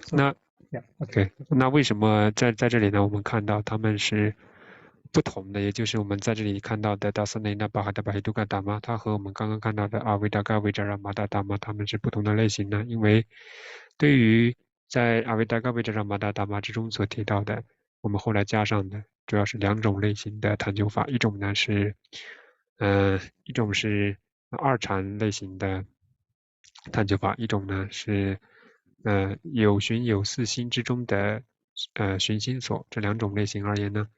So, 那 yeah, OK， 那为什么在这里呢？我们看到他们是不同的，也就是我们在这里看到的 dasanena pahatabba hetuka dhamma，它和我们刚刚看到的 avitakka-vicāramattā dhamma，它们是不同的类型呢。因为对于在 avitakka-vicāramattā dhamma 之中所提到的，我们后来加上的主要是两种类型的探究法，一种呢是二禅类型的探究法，一种呢是有寻有四心之中的寻心所。这两种类型而言呢，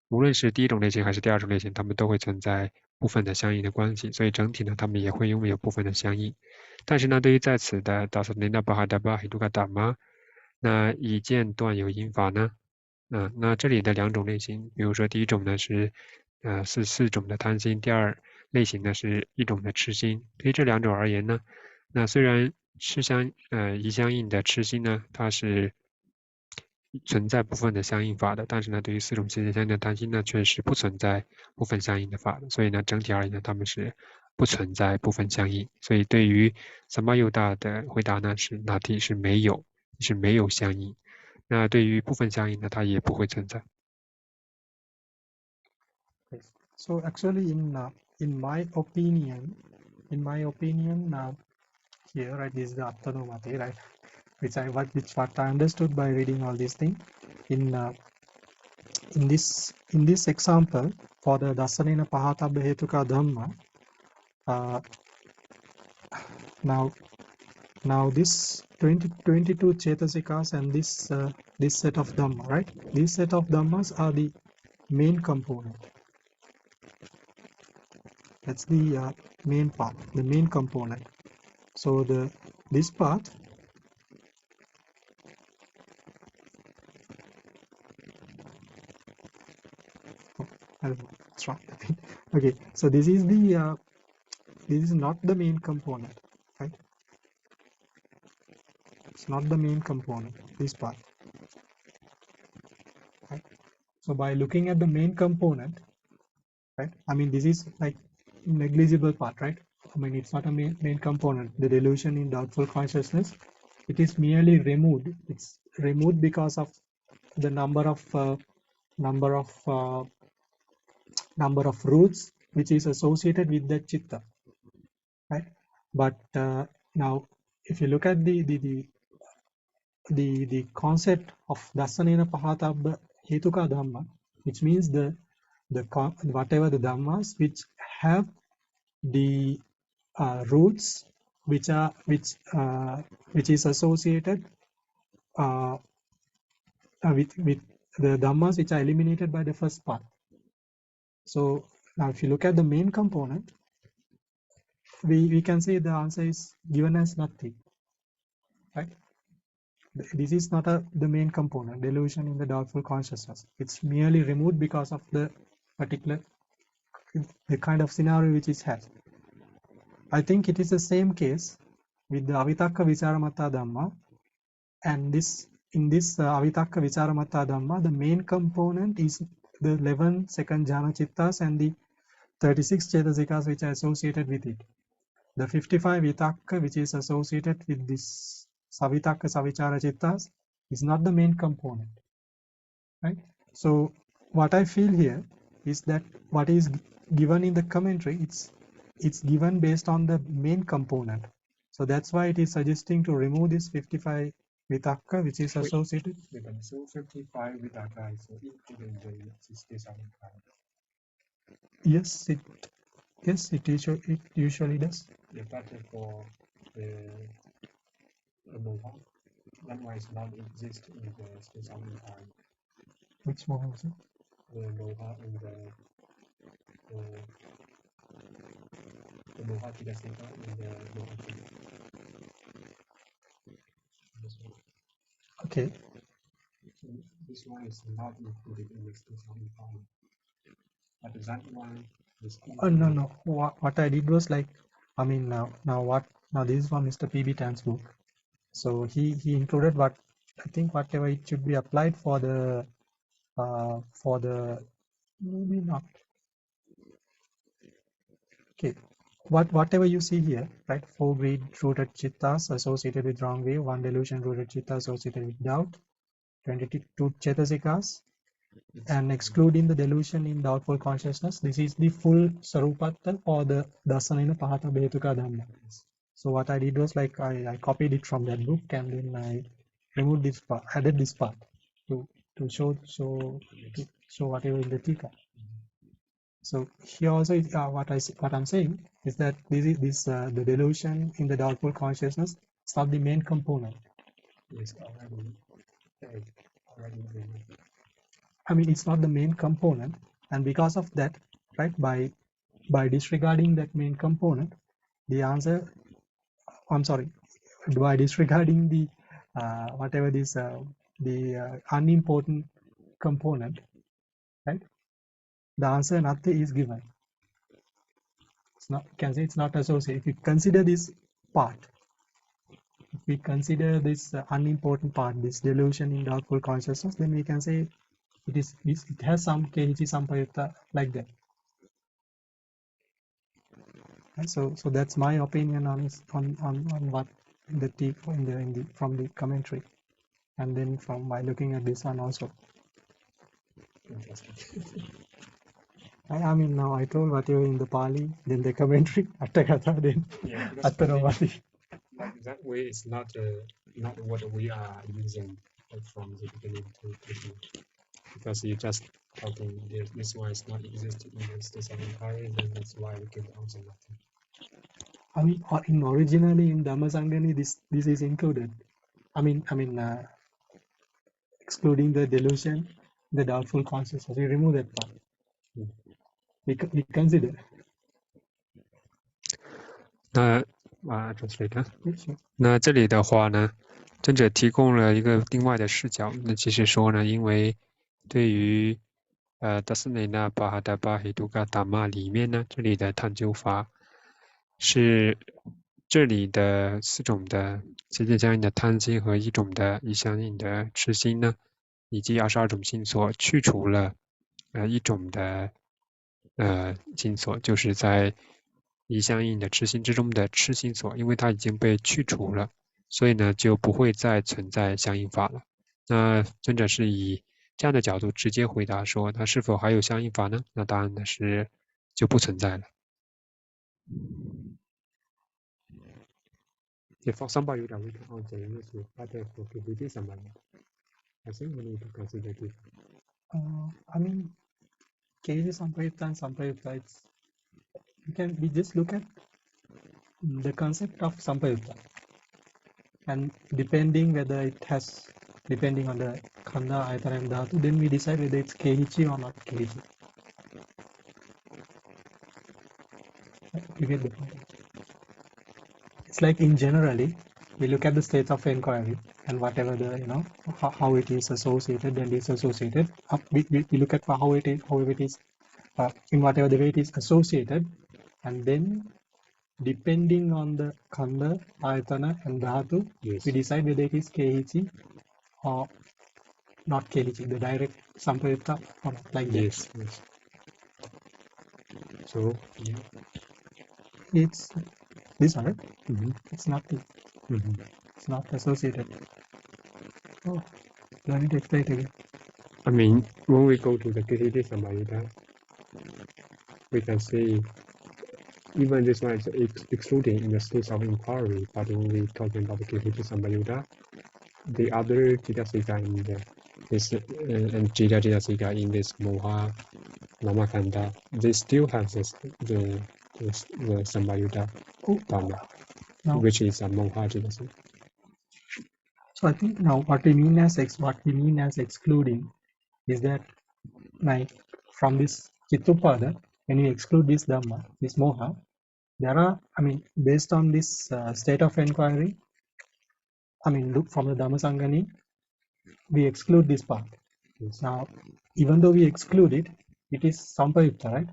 无论是第一种类型还是第二种类型，它们都会存在部分的相应的关系，所以整体呢，它们也会拥有部分的相应。但是呢，对于在此的dasanena Bhādabha Hiduka Dhammā，那以见断有因法呢？那这里的两种类型，比如说第一种呢是四种的贪心，第二类型呢是一种的痴心。对于这两种而言呢，那虽然一相应的痴心呢，它是存在部分的相应法的，但是呢，对于四种其相应的贪心呢，却是不存在部分相应的法的。所以呢，整体而言呢，它们是不存在部分相应。所以对于Sammayutta的回答呢，是那题是没有相应。那对于部分相应呢，它也不会存在。Yes. So actually, in my opinion, here, right, this is the Attanumate, right, which what I understood by reading all these things. In this example for the dasanena pahatabba hetuka dhamma, now this 22 cetasikas and this set of dhamma, right? These set of dhammas are the main component. That's the main part, the main component. So this part I don't know, it's wrong. Okay, so this is not the main component, right? It's not the main component, this part, right? So by looking at the main component, right, I mean this is like negligible part, right? I mean it's not a main component. The delusion in doubtful consciousness, it is merely removed. It's removed because of the number of roots which is associated with the chitta, right? But now if you look at the concept of dasanena pahatabba hetuka dhamma, which means whatever the dhammas which have the roots which is associated with the dhammas which are eliminated by the first part. So now if you look at the main component, we can say the answer is given as nothing, right? This is not the main component, delusion in the doubtful consciousness. It's merely removed because of the particular the kind of scenario which it has. I think it is the same case with the avitakka-vicāramattā dhamma, and in this avitakka-vicāramattā dhamma, the main component is the 11 second jhana chittas and the 36 cetasikas which are associated with it. The 55 vitakka which is associated with this savitakka savichara chittas is not the main component, right? So what I feel here is that what is given in the commentary, it's given based on the main component. So that's why it is suggesting to remove this 55 vitakka which is associated. So 55 vitakka is including the 67. Yes, it usually does. The pattern for the moha, dhammā is not exist in the specific time. Which moha is it? The moha in the moha cetasikā in the moha cetasikā. Okay. So this one is not included in the specific time. But that one is No. What I did was like, I mean now this is from Mr. P.B. Tan's book. So he included what I think whatever it should be applied for the maybe not. Okay, whatever you see here, right? 4 greed-rooted chittas associated with wrong way, 1 delusion-rooted chitta associated with doubt, 22 cetasikas, and excluding the delusion in doubtful consciousness. This is the full sarupatta or the dasanena pahatabba hetuka dhamma. So what I did was like I copied it from that book and then I removed this part, added this part to show show whatever in the tika. So here also what I'm saying is that the delusion in the doubtful consciousness is not the main component. It's already I mean, it's not the main component, and because of that, right, by disregarding that main component, the answer, I'm sorry, by disregarding the whatever this the unimportant component, right, the answer natthi is given. It's not, you can say it's not associated. If you consider this part, if we consider this unimportant part, this delusion in doubtful consciousness, then we can say it has some kehichi sampayutta like that. And so that's my opinion on what the from the commentary, and then from by looking at this one also. I mean, now I told whatever in the Pali, then the commentary, Dhatukatha, then Attanavati. Like that way, it's not what we are using from the beginning to end, because you just talking this one is not existing in the state of inquiry, then that's why we give answer nothing. I mean, originally in Dhamma Sangani, this is included. I mean, excluding the delusion, the doubtful consciousness, we remove that part. We consider. 那translate 那这里的话呢，尊者提供了一个另外的视角。那其实说呢，因为对于达斯内那巴哈达巴黑杜嘎达玛里面呢，这里的探究法是这里的4种的接近相应的贪心和1种的一相应的痴心呢，以及22种心所去除了1种的心所，就是在一相应的痴心之中的痴心所，因为它已经被去除了，所以呢就不会再存在相应法了。那尊者是以这样的角度直接回答说，它是否还有相应法呢？那答案呢是就不存在了。For somebody we can answer in this way, but for Bhikkhu somebody, I think we need to consider this. I mean, kehichi sampayutta and sampayutta, we just look at the concept of sampayutta, and depending on the khanda, ayatana and dhatu, then we decide whether it's kehichi or not kehichi. You get the point? It's like in generally, we look at the states of inquiry and whatever the how it is associated and disassociated. We look at how it is in whatever the way it is associated, and then depending on the khanda, ayatana and dhatu, we decide whether it is kehichi or not kehichi, the direct sampayutta or not, like that. Yes. So yeah. It's this one, right? It's not it's not associated. Oh, do I need to explain it again? I mean, when we go to the Kehichi Samayutta, we can see even this one is excluding in the state of inquiry, but when we talking about the Kehichi Samayutta, the other cetasikā in this and cetasikā in this moha namakanda, they still have the Samayutta Dhamma, which is a moha cetasika. So I think now what we mean as excluding is that, like, from this Chittupada, when we exclude this Dhamma, this moha, there are, I mean, based on this state of inquiry, I mean, look from the Dhamma Sangani, we exclude this part. Now, even though we exclude it, it is sampayutta, right?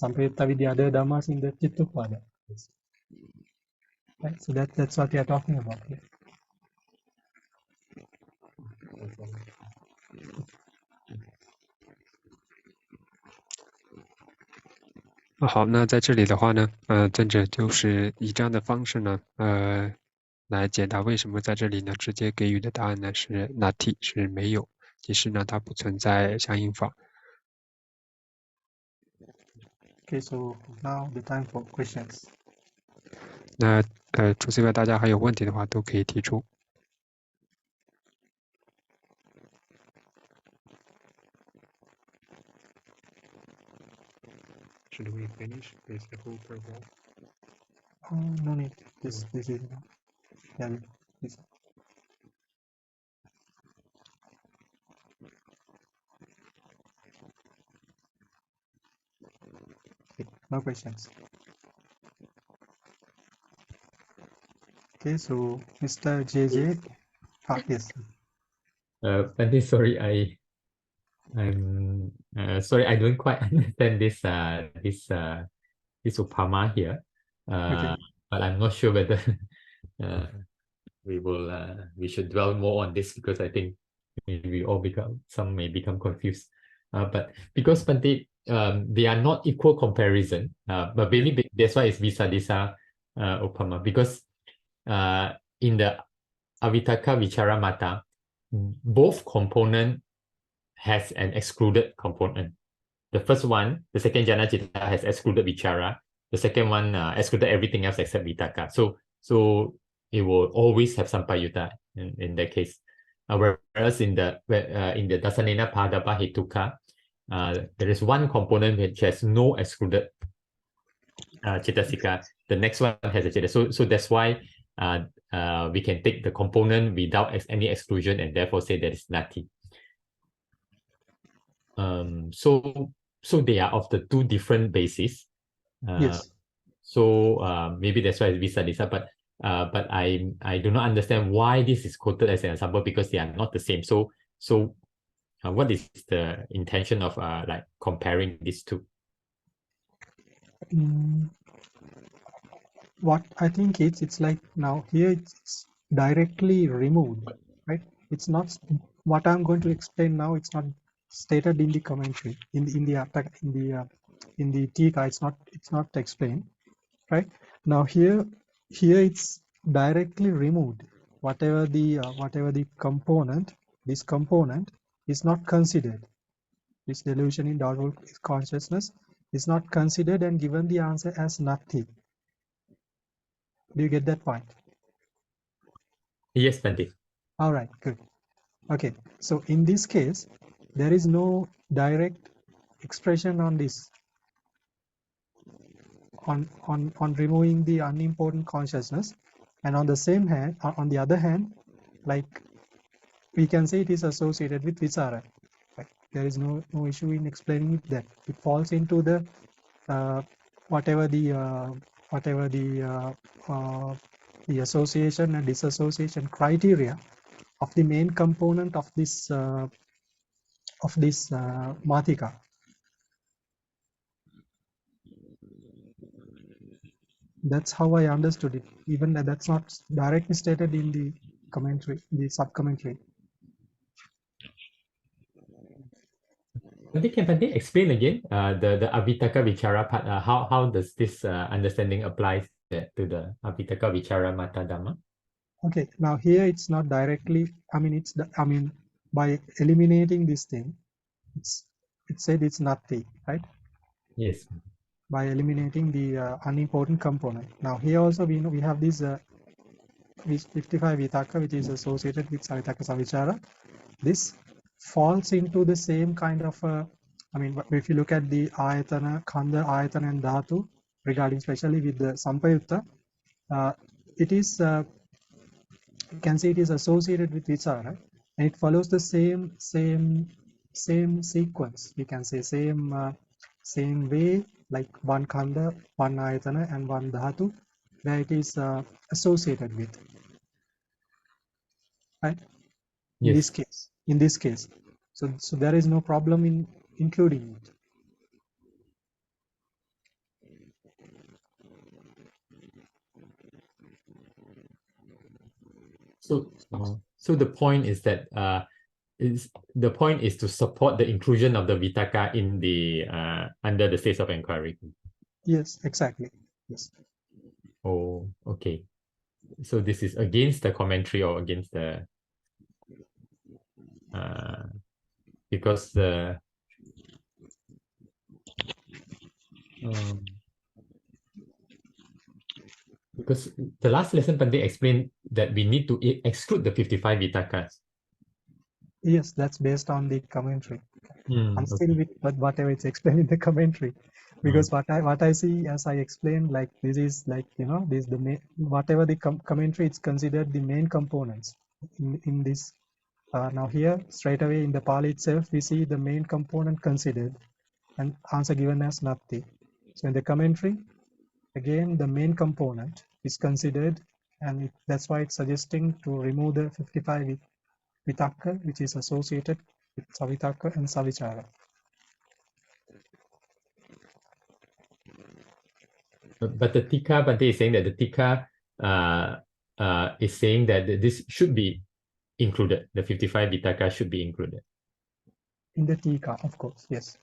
Sampayutta with the other Dhammas in the Chittupada. Right? So that's what we are talking about here.好，那在这里的话呢，尊者就是以这样的方式呢，来解答为什么在这里呢，直接给予的答案呢是 nati 是没有，其实呢它不存在相应法。Okay, so now the time for questions. 那除此以外，大家还有问题的话都可以提出。Should we finish with the whole paragraph? No need. This is yeah. This. Okay, no questions. Okay, so Mr. JJ, yes. Bhante, sorry, I'm sorry, I don't quite understand this upama here. Okay. But I'm not sure whether we should dwell more on this, because I think maybe some may become confused. But because Bhante, they are not equal comparison. But maybe that's why it's visadisa upama, because in the avitakka-vicāramattā, both component has an excluded component. The first one, the second jhana citta, has excluded vichara. The second one excluded everything else except vitakka. So it will always have sampayutta in that case. Whereas in the dasanena padapa hetuka, there is one component which has no excluded cetasikā. The next one has a ceta. So that's why we can take the component without any exclusion and therefore say that it's nati. So they are of the two different bases. Yes. So maybe that's why it's visadisa, but I do not understand why this is quoted as an example, because they are not the same. So what is the intention of like comparing these two? What I think it's like now here it's directly removed, right? It's not what I'm going to explain now. It's not stated in the commentary in the tika. It's not explained, right? Now here it's directly removed. Whatever the component, this component is not considered. This delusion in doubtful consciousness is not considered and given the answer as nati. Do you get that point? Yes, Bhante. All right, good. Okay, so in this case, there is no direct expression on this, on removing the unimportant consciousness, and on the other hand, like we can say it is associated with vichara. Right? There is no issue in explaining it that it falls into the whatever the association and disassociation criteria of the main component of this matika. That's how I understood it. Even that's not directly stated in the commentary, the sub-commentary. Can Bhante explain again the avitakka-vicāra part? How does this understanding apply to the avitakka-vicāramattā dhamma? Okay, now here it's not directly. By eliminating this thing, it said it's nati, right? Yes. By eliminating the unimportant component. Now here also we have this 55 vitakka, which is associated with avitakka-vichāra. This falls into the same kind of if you look at the ayatana, khanda, ayatana and dhatu, regarding especially with the sampayutta, it is you can say it is associated with vichara, and it follows the same sequence. We can say same way, like one khanda, one ayatana and one dhatu, where it is associated with, right? Yes. In this case, so there is no problem in including it. So the point is that the point is to support the inclusion of the vitakka in the under the states of inquiry. Yes, exactly. Yes. Oh, okay. So this is against the commentary or against the because the because the last lesson Bhante explained that we need to exclude the 55 vitakkas. Yes, that's based on the commentary. I'm Okay. still with whatever it's explained in the commentary. Because what I see, as I explained, like this is like, you know, this the main, whatever the commentary, it's considered the main components in this. Now here straight away in the Pali itself, we see the main component considered and answer given as nati. So in the commentary, again the main component is considered, and that's why it's suggesting to remove the 55 vitakka, which is associated with savitakka and savichara. But the Tika Bhante is saying that the Tika is saying that this should be included. The 55 vitakka should be included. In the Tika, of course, yes.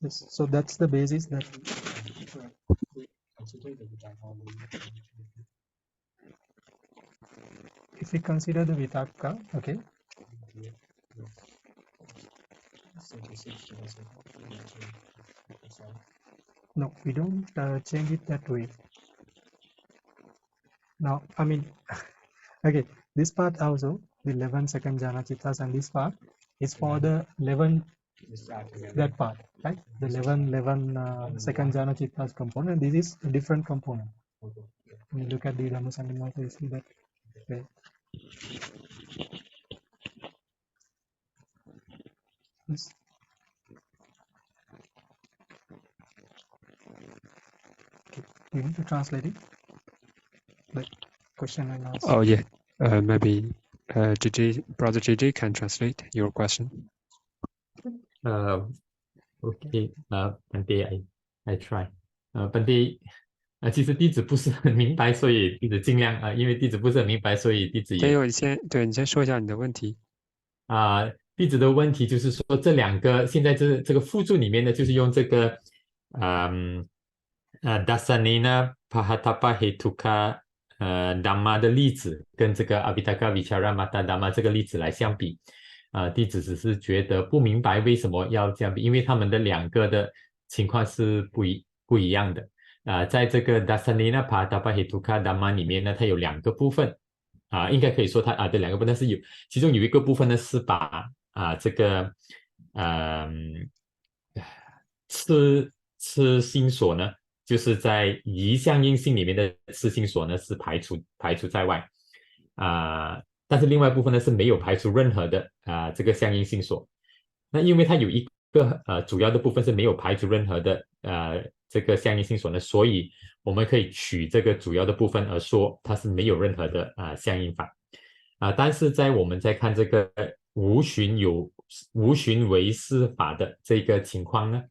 Yes. So that's the basis that if we consider the vitakka, okay. No, we don't change it that way. Now, I mean, okay, this part also, the 11 second jhana chittas, and this part is for the 11, that part, right? The 11 second jhana chittas component. This is a different component. When you look at the Dhamma Sangam also, you see that. Okay. Yes. Okay. You need to translate it. Like question and answer. Oh yeah, maybe Brother JJ can translate your question. Okay, Bhante, I try. Bhante, 其实弟子不是很明白，所以弟子尽量因为弟子不是很明白，所以弟子也你先说一下你的问题。弟子的问题就是说，这两个现在这个附注里面呢，就是用这个dasanena pahatapa hetuka dhammā的例子，跟这个 avitakka-vicāramattā dhammā 这个例子来相比。弟子只是觉得不明白为什么要这样比，因为他们的两个的情况是不一样的。在这个 dasanena pahatapa hetuka dhammā 里面呢，它有两个部分。应该可以说它这两个部分，但是其中有一个部分呢是把这个痴心所呢，就是在疑相应性里面的痴心所呢是排除在外但是另外一部分呢是没有排除任何的这个相应性所。那因为它有一个主要的部分是没有排除任何的这个相应性所呢，所以我们可以取这个主要的部分而说它是没有任何的相应法但是我们在看这个无寻为师法的这个情况呢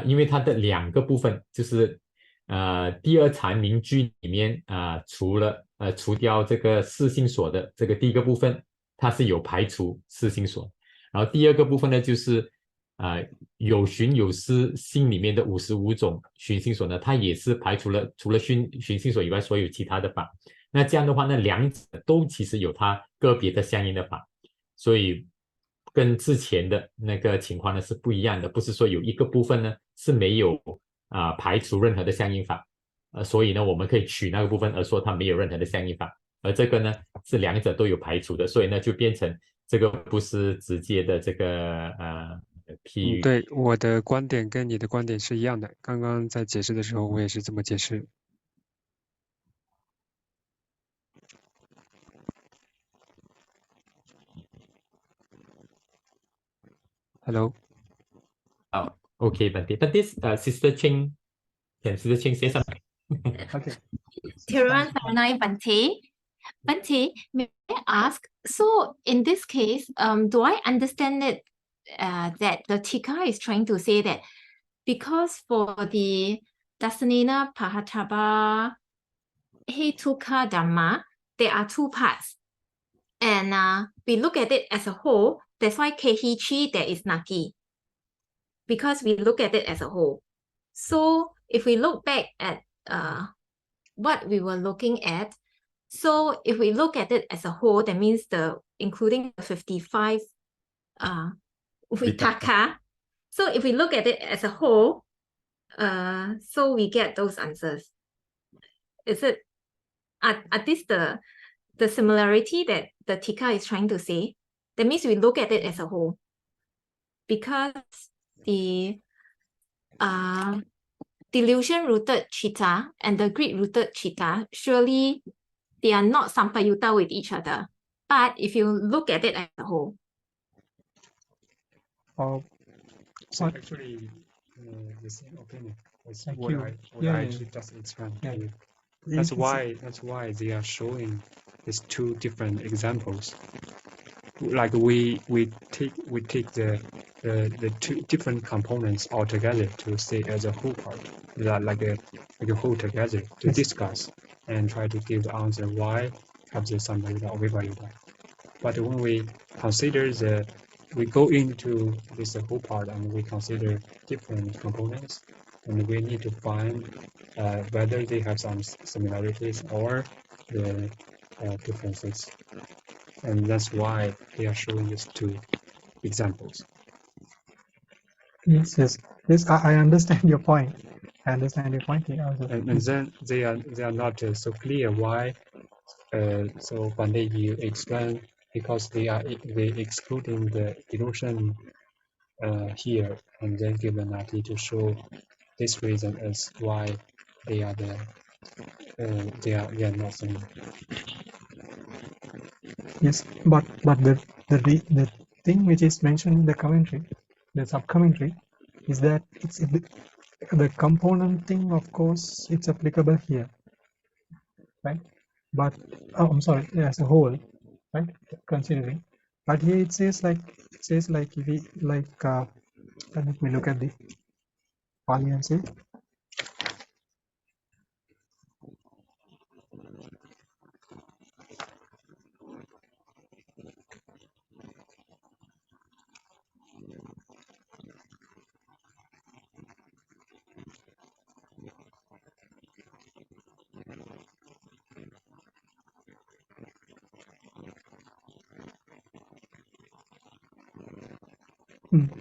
因为它的两个部分就是第二禅名句里面除掉这个四性所的这个第一个部分，它是有排除四性所，然后第二个部分呢就是有寻有思性里面的55种寻性所呢，它也是排除了除了寻性所以外所有其他的法。那这样的话呢，两者都其实有它个别的相应的法，所以跟之前的那个情况呢是不一样的，不是说有一个部分呢是没有排除任何的相应法所以呢我们可以取那个部分而说它没有任何的相应法，而这个呢是两者都有排除的，所以呢就变成这个不是直接的这个譬喻。对，我的观点跟你的观点是一样的，刚刚在解释的时候我也是这么解释。Hello. Okay, but this Sister Ching, can Sister Ching say something? Okay. Bhante, may I ask, so in this case, do I understand it that the Tika is trying to say that because for the dasanena pahatapa hetuka dhammā, there are two parts, and we look at it as a whole. That's why kehichi there is naki, because we look at it as a whole. So if we look back at what we were looking at, so if we look at it as a whole, that means including the 55 vitakka. So if we look at it as a whole, so we get those answers. Is it are this the similarity that the Tika is trying to say? That means we look at it as a whole, because the delusion-rooted citta and the greed-rooted citta, surely they are not sampayutta with each other. But if you look at it as a whole. So actually, the same opinion is Thank what you. I just explained. Yeah. That's why they are showing these two different examples. Like we take the two different components all together to see as a whole part, like a whole together to discuss and try to give the answer why have the sampayutta or vipayutta. But when we consider we go into this whole part and we consider different components, and we need to find whether they have some similarities or the differences. And that's why they are showing these two examples. Yes. I understand your point. And then they are not so clear why. So one day you explain because they excluding the delusion here, and then give an idea to show this reason as why they are they are not similar. Yes, but the thing which is mentioned in the commentary, the sub-commentary, is that it's the component thing. Of course, it's applicable here, right? But I'm sorry, as a whole, right? Considering, but here it says like if we like. Let me look at the Pali and say.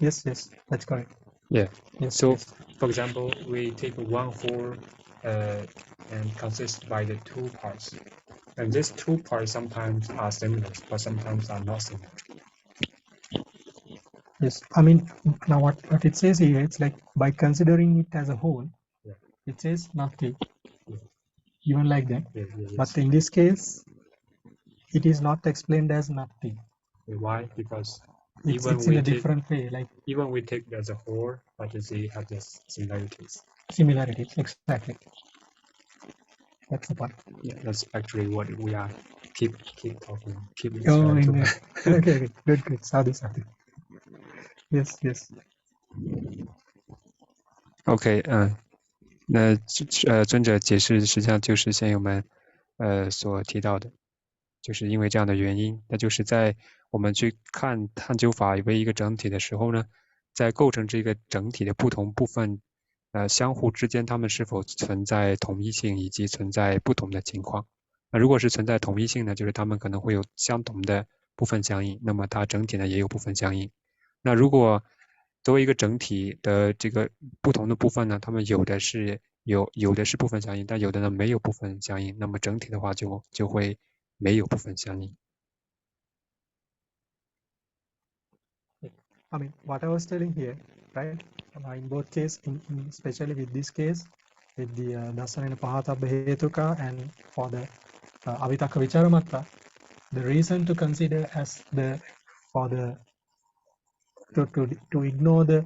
Yes, that's correct. Yeah. Yes, So, yes. for example, we take one whole and consist by the two parts, and these two parts sometimes are similar, but sometimes are not similar. Yes, I mean now what it says here, it's like by considering it as a whole, it says nothing, even like that. But in this case, it is not explained as nothing. Why? Because it's in a different way, like even we take it as a whole, but they have these similarities. Similarities, exactly. That's the point. Yeah, that's actually what we are keep talking, keep Oh, explaining. okay, good. Sadhu. Yes. OK，那尊者解释实际上就是先友们所提到的，就是因为这样的原因，那就是在我们去看探究法为一个整体的时候呢，在构成这个整体的不同部分，相互之间它们是否存在同一性，以及存在不同的情况。那如果是存在同一性呢，就是它们可能会有相同的部分相应，那么它整体呢也有部分相应。那如果作为一个整体的这个不同的部分呢，它们有的是部分相应，但有的呢没有部分相应，那么整体的话就会没有部分相应。I mean, what I was telling here, right? In both cases, especially with this case, with the Dasanena Pahatabba Hetuka and for the avitakka-vicāramattā, the reason to consider as to ignore the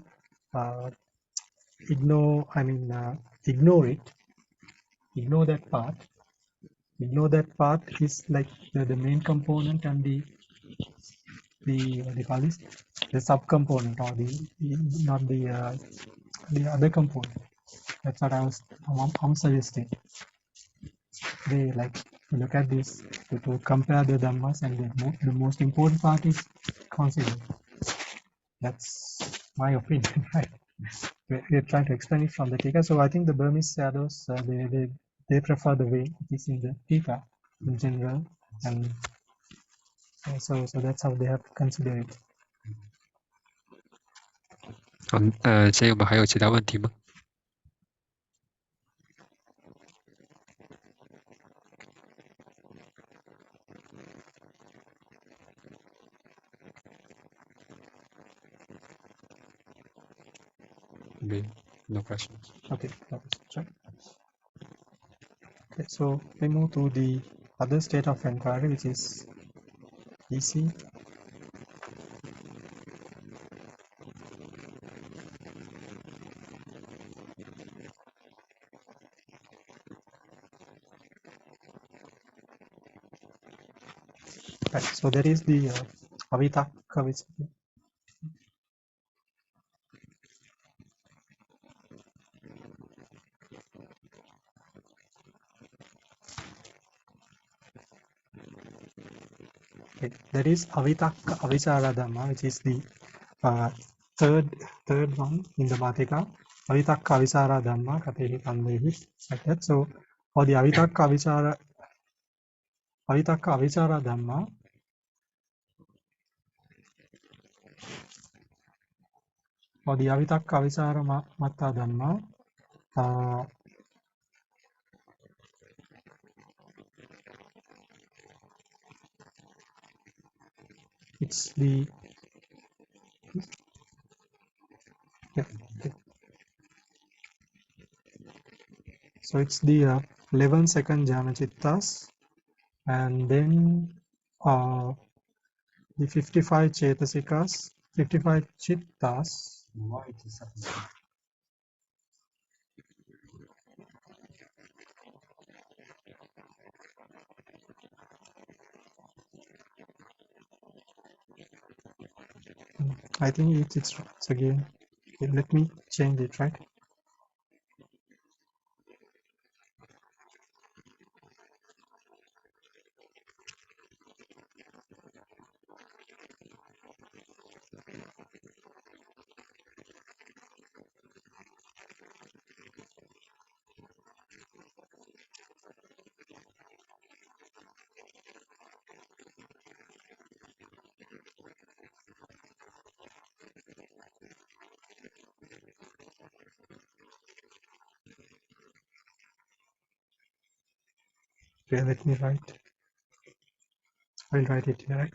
ignore that part is like the main component and the what do you call this, the subcomponent or not the other component. That's what I'm suggesting. They like to look at this to compare the dhammas, and the most important part is considered. That's my opinion, right? We're trying to explain it from the Tika. So I think the Burmese shadows, they prefer the way it is in the Tika in general, and so that's how they have to consider it. 现在我们还有其他问题吗？没。no questions. Okay, no questions, right? Okay, so we move to the other state of inquiry, which is EC. Right, so there is the avitakka-vicāramattā. Okay, there is avitakka-vicāra dhammā, which is the third one in the Bhattika. Avitakka-vicāra dhammā katehi kandehi, like that. So for the avitakka-vicāra dhammā, for the avitakka-vicāramattā dhammā, it's the okay. So it's the 11 second jhana chittas, and then the 55 cetasikas, 55 chittas. I think it's again. Okay, let me change it, right? Okay, let me write. I'll write it here, right?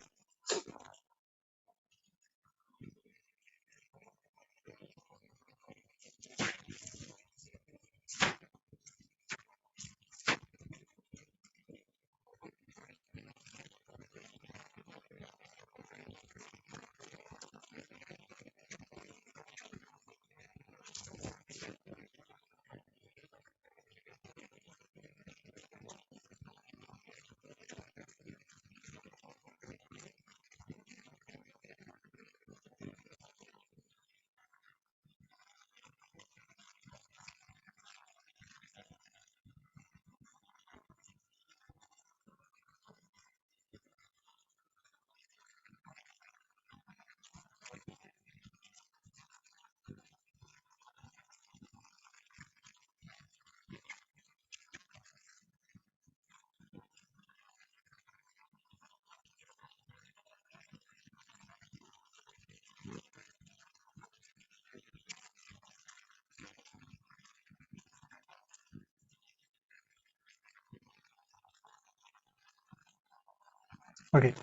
Okay.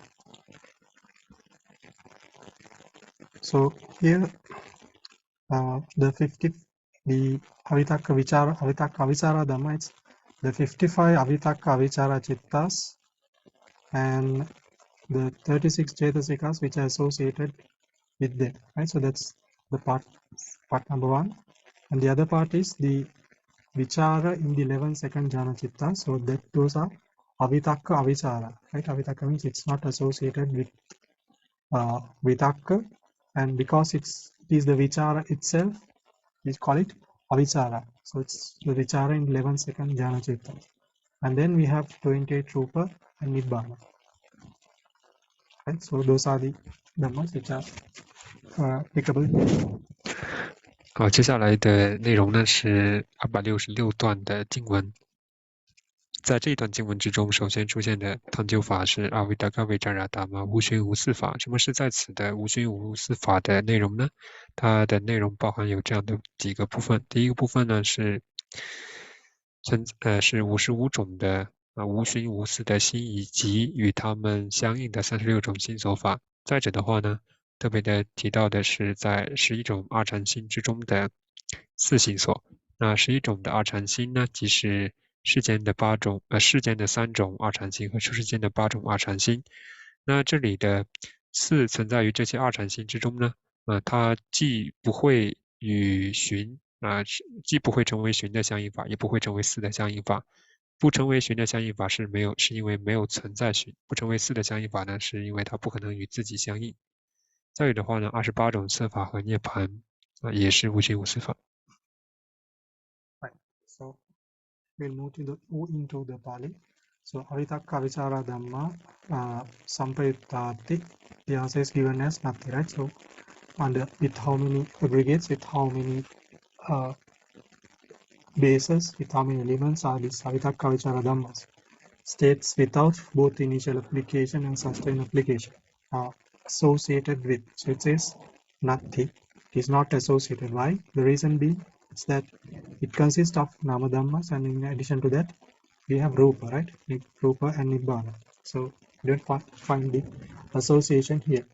So here the avitakka-vicāra dhammā, it's the 55 avitakka-vicāra chittas and the 36 cetasikas which are associated with them, right? So that's the part number one, and the other part is the vichara in the 11 second jhana chitta. So that those are avitakka-avicāra, right? Avitakka means it's not associated with vitakka, and because it is the vichara itself, we call it avicāra. So it's the vichara in 11 second jhana chitta. And then we have 28 rupa and nibbana. Right? So those are the dhammas which are applicable. 好，接下来的内容呢是266段的经文。在这一段经文之中，首先出现的探究法是 avitakka-vicāra dhammā 无寻无伺法。什么是在此的无寻无伺法的内容呢？它的内容包含有这样的几个部分。第一个部分呢是55种的无寻无伺的心，以及与它们相应的36种心所法。再者的话呢，特别的提到的是在11种二禅心之中的四行所。那11种的二禅心呢，即是世间的3种二禅心和出世间的8种二禅心。那这里的4存在于这些二禅心之中呢，它既不会与寻既不会成为寻的相应法，也不会成为4的相应法。不成为寻的相应法是因为没有存在寻；不成为4的相应法呢，是因为它不可能与自己相应。再有的话呢，28种色法和涅槃也是无寻无四法。Right. So we'll move into the Pali. So avitakka-vicāra dhammā sampayuttati, the answer is given as nothing, right? So with how many aggregates, with how many bases, with how many elements are these avitakka-vicāra dhammas? States without both initial application and sustained application, associated with. So it says nothing. It is not associated. Why? The reason being is that it consists of nama dhammas, and in addition to that we have rupa, right? Rupa and nibbana. So you don't find the association here.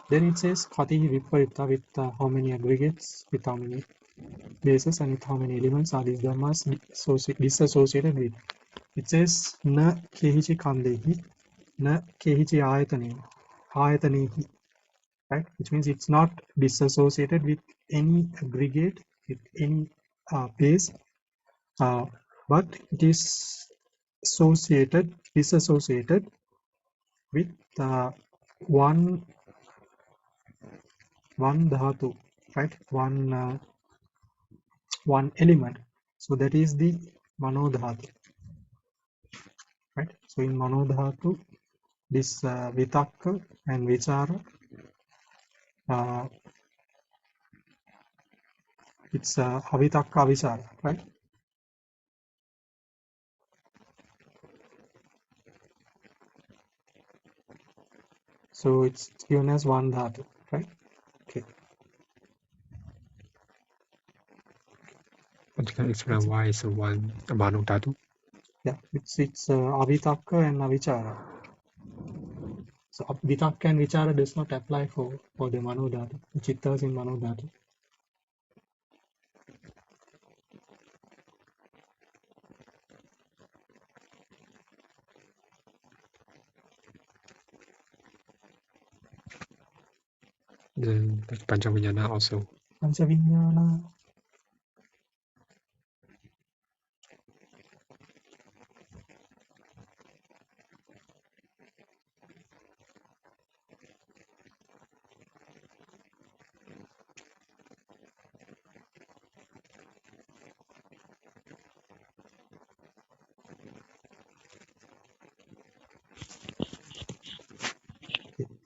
Then it says khatihi vipayutta, with how many aggregates, with how many bases, and with how many elements are these dhammas disassociated with. It says na kehichi kandehi, na kehichi ayatanehi, right? Which means it's not disassociated with any aggregate, with any base, but it is disassociated with one dhatu, right? One element. So that is the mano dhatu, right? So in mano dhatu, this vitakka and vichara, it's avitakka-vicāra, right? So it's given as one dhatu, right? Okay. But you can explain why it's one mano dhatu? Yeah, it's avitakka and avichara. So avitakka and vichara does not apply for the mano dhatu, the chittas in mano dhatu. Then Panchaviññāṇa also. Panchaviññāṇa.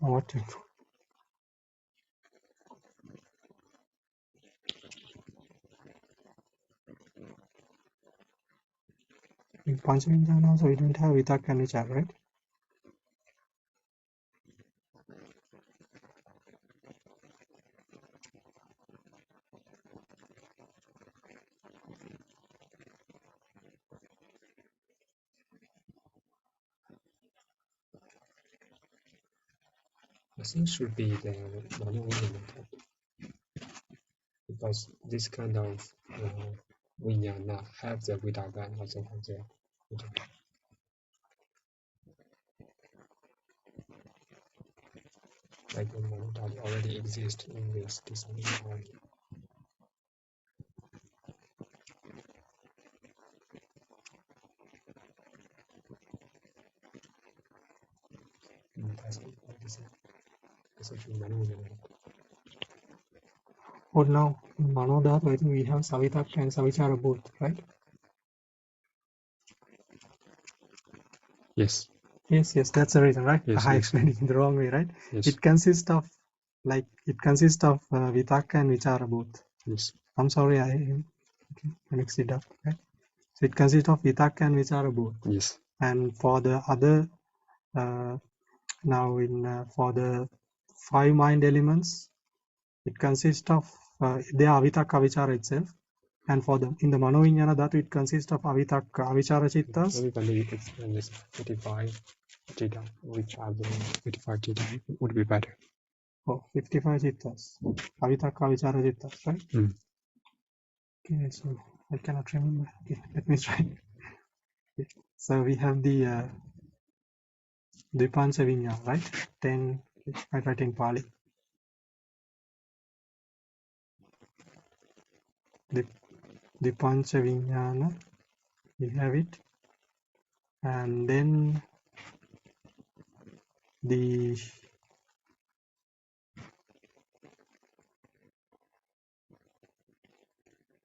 What? In Panchaviññāṇa also we don't have vitakka and vichara, right? I think should be the mano-viññāṇa type, because this kind of viññāṇa have the vitakka and also have the vichara. Like the mano dhatu already exists in this design already. That's actually mano-viññāṇa. Or now in mano dhatu, I think we have savitakka and savichara both, right? Yes. Yes, that's the reason, right? Yes, I yes. explained it in the wrong way, right? Yes. It consists of vitakka and vichara both. Yes. I'm sorry, I mixed it up, right? So it consists of vitakka and vichara both. Yes. And for the other, for the 5 mind elements, it consists of they are avitakka-vicāra itself, and for in the mano-viññāṇa dhatu, it consists of avitakka-avichara chittas. Maybe can you explain this 55 jita, which are the 55 jita would be better. Oh, 55 chittas, avitakka-avichara chittas, right? Okay, so I cannot remember. Okay, let me try. Okay. So we have the Dvipancha right? 10, I write in Pali. Dvipancha Vijnana, we have it. And then the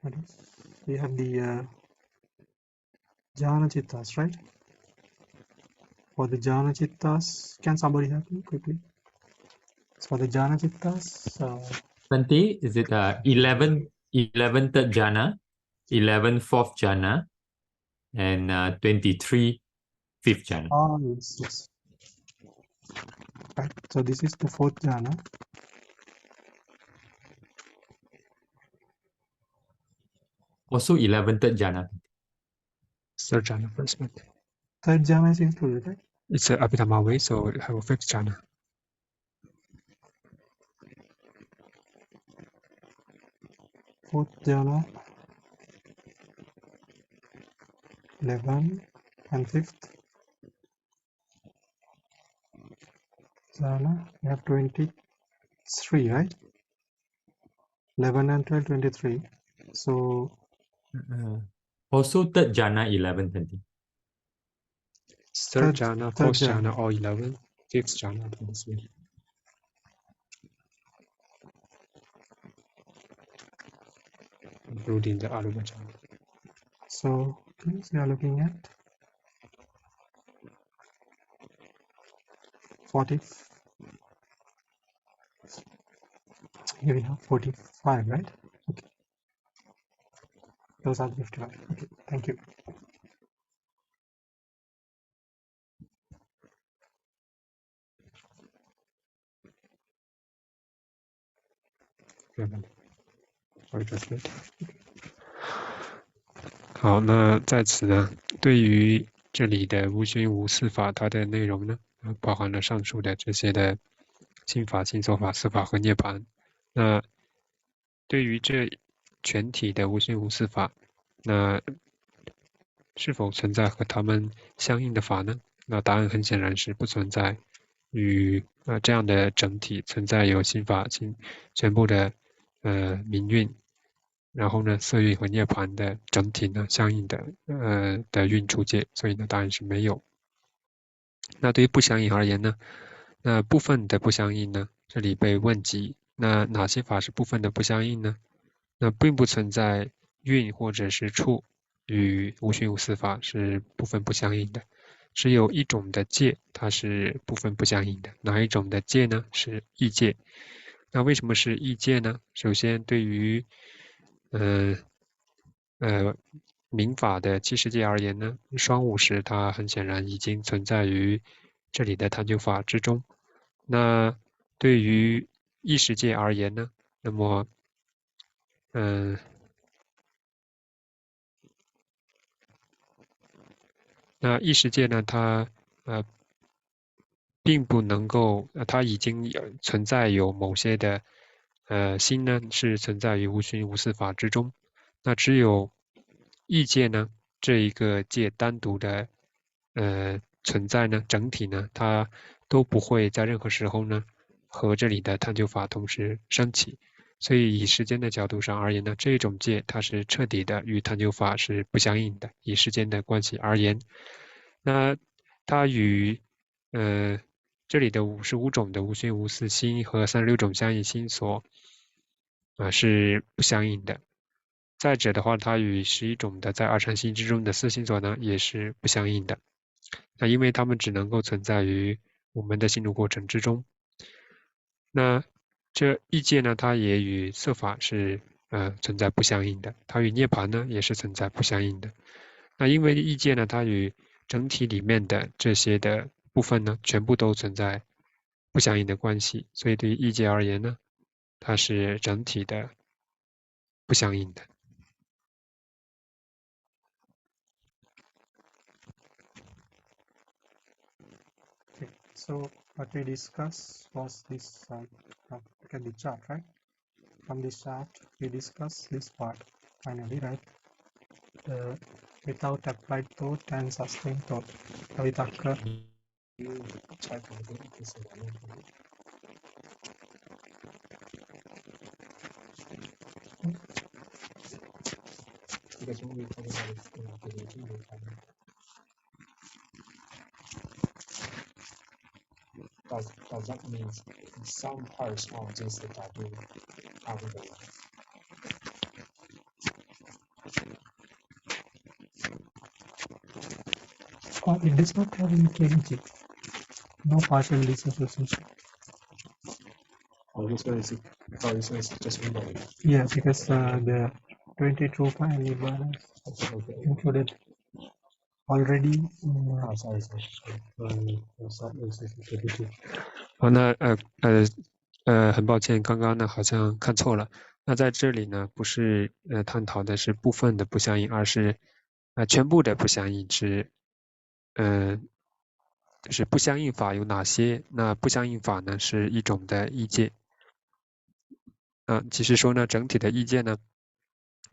what is, we have the Jhana Chittas, right? For the Jhana Chittas, can somebody help me quickly? So for the Jhana Chittas, 20, is it 11 third jhana, 11 fourth jhana, and 23 fifth jhana? yes. Right. So this is the fourth jhana. Also 11 third jhana. Third jhana first, but Third jhana is included, right? it's a Abhidhamma way, so have a fifth jhana. Fourth jhana, 11, and fifth jhana, we have 23, right? 11 and 12, 23. So Also third jhana, 11, 20. Third jhana, third fourth jhana, all 11. Fifth jhana, 23. Including the Arupa jhana. So please, we are looking at 40. Here we have 45, right? Okay. Those are the 55. Okay, thank you. translate. 好，那在此呢，对于这里的无熏无四法，它的内容呢，包含了上述的这些的心法、心所法、四法和涅槃。那对于这全体的无熏无四法，那是否存在和它们相应的法呢？那答案很显然是不存在与这样的整体存在有心法、全部的明运，然后呢色蕴和涅槃的整体呢相应的的运出界，所以呢答案是没有。那对于不相应而言呢，那部分的不相应呢，这里被问及，那哪些法是部分的不相应呢？那并不存在运或者是处与无熏无四法是部分不相应的，只有一种的戒它是部分不相应的。哪一种的戒呢？是意戒。那为什么是意戒呢？首先对于民法的七十戒而言呢，双五时它很显然已经存在于这里的探究法之中。那对于意识界而言呢，那么那意识界呢，它并不能够，它已经存在有某些的心呢是存在于无熏无四法之中。那只有意界呢这一个界单独的存在呢，整体呢，它都不会在任何时候呢和这里的探究法同时升起。所以以时间的角度上而言呢，这种界它是彻底的与探究法是不相应的。以时间的关系而言，那它与这里的55种的无熏无四心和36种相应心所是不相应的。再者的话，它与11种的在二禅心之中的四心所呢也是不相应的。那因为它们只能够存在于我们的心路过程之中。那这意界呢，它也与色法是存在不相应的，它与涅槃呢也是存在不相应的。那因为意界呢，它与整体里面的这些的部分呢，全部都存在不相应的关系，所以对于意界而言呢，它是整体的不相应的。Okay, so what we discussed was this. Look at the chart, right? From this chart, we discussed this part. finally, right? Without applied thought and sustained thought. Avitakka. Does that mean some parts of this Dhatu are Abhidhamma? It does not have any KG. No partial disassociation. This one is just one. Yeah, because the 22 Nibbana included already. Sorry. 很抱歉，刚刚呢好像看错了。那在这里呢，不是探讨的是部分的不相应，而是全部的不相应之就是不相应法有哪些？那不相应法呢是一种的意见。其实说呢，整体的意见呢，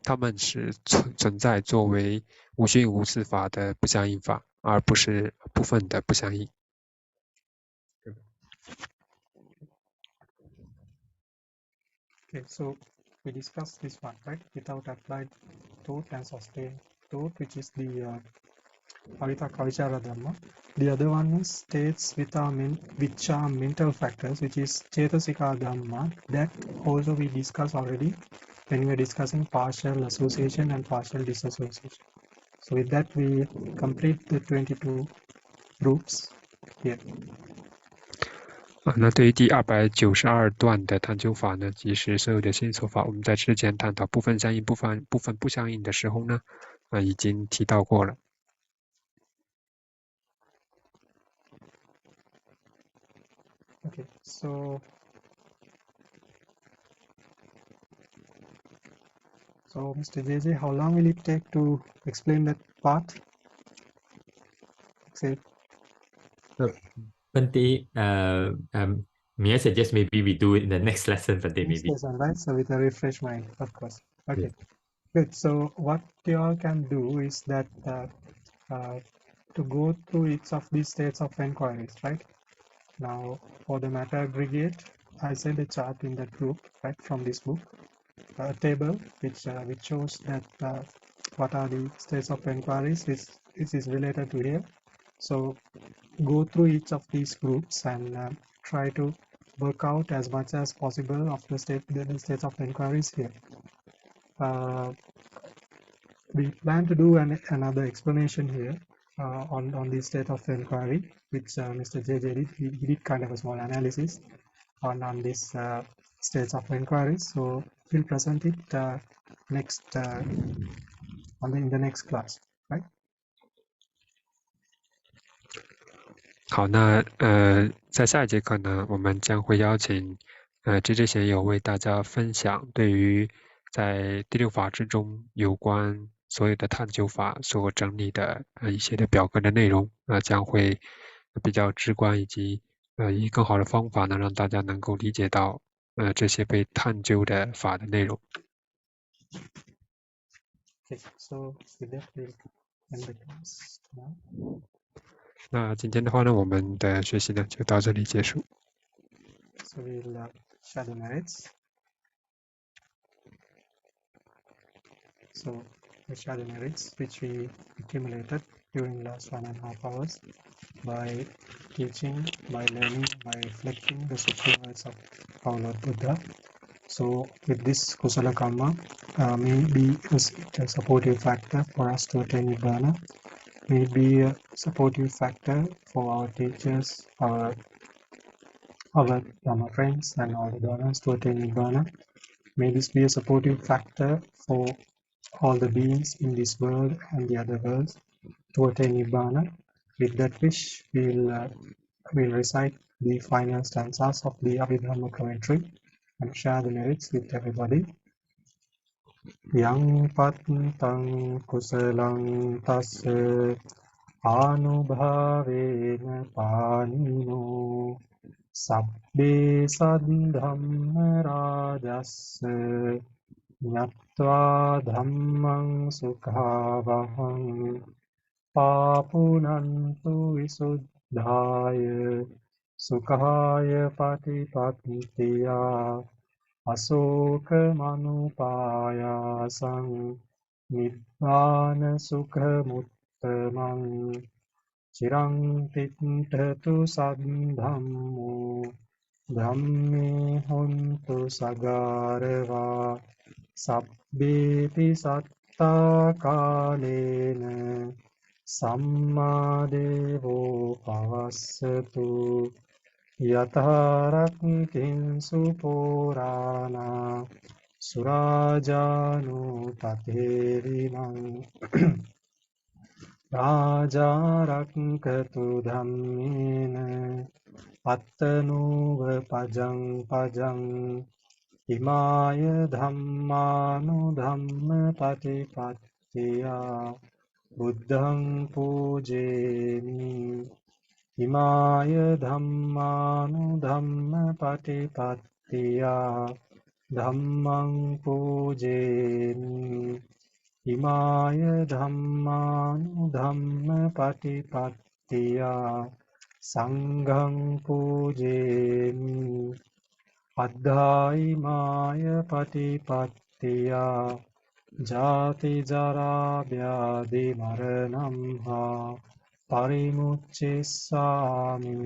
它们是存在作为无熏无伺法的不相应法，而不是部分的不相应。Okay, so we discussed this one, right? Without applied thought and sustained thought, which is the avitakka-vicāramattā. The other one is states which are mental factors, which is cetasikā dhammā. That also we discussed already when we were discussing partial association and partial dissociation. So with that, we complete the 22 groups here. 那对于第292段的探究法呢，即是所有的线索法，我们在之前探讨部分相应、部分不相应的时候呢，已经提到过了。Okay, so Mr. JJ, how long will it take to explain that part? Say. Bhante, may I suggest maybe we do it in the next lesson, Bhante, maybe. Lesson, right? So with a refresh mind, of course. Okay, yes. Good. So what you all can do is that to go through each of these states of inquiries, right? Now, for the matter aggregate, I sent a chart in that group, right, from this book, a table which shows that what are the states of inquiries, which is related to here. So go through each of these groups and try to work out as much as possible of the states of inquiries here. We plan to do another explanation here on the state of inquiry, which Mr. JJ did. He did kind of a small analysis on this states of inquiry. So we'll present it next in the next class, right? 好，那在下一节课呢，我们将会邀请JJ贤友为大家分享对于在第6法之中有关所有的探究法所整理的一些的表格的内容，将会比较直观，以及以更好的方法呢，让大家能够理解到这些被探究的法的内容。Okay, so with that we'll end the class now. 那今天的话呢，我们的学习呢就到这里结束。So we'll share the merits. So we share the merits which we accumulated during last 1.5 hours by teaching, by learning, by reflecting the supreme words of our Lord Buddha. So with this kusala karma may be a supportive factor for us to attain Nibbana, may be a supportive factor for our teachers, our Dhamma friends and all the donors to attain Nibbana. May this be a supportive factor for all the beings in this world and the other worlds to attain Nibbana. With that wish, we'll recite the final stanzas of the Abhidhamma commentary and share the merits with everybody. Yang patang kusalang tassa anubhavena panino sabbe saddhamma rajassa Ñattvā dhammang sukhavahang Papunantu visuddhāya Sukhāya patipattiya Asoka manupāyāsang Nibbāna sukhamuttamang Chirang tiṭṭhatu saddhammo Dhamme hontu sagarava Sabbepi sattā kālena Sammā devo pavassatu Yatā rakkhīnsu purānā Surājāno tathevimang Rājā rakkhatu dhammena Attanuva pajang Imāya dhammānu dhamma patipattiya Buddhaṃ pujemi Imāya dhammānu dhamma patipattiya Dhammaṃ pujemi Imāya dhammānu dhamma patipattiya Sanghaṃ pujemi Addhāimāya patipattiya Jāti jarā vyādhi maranam ha parimuccissāmi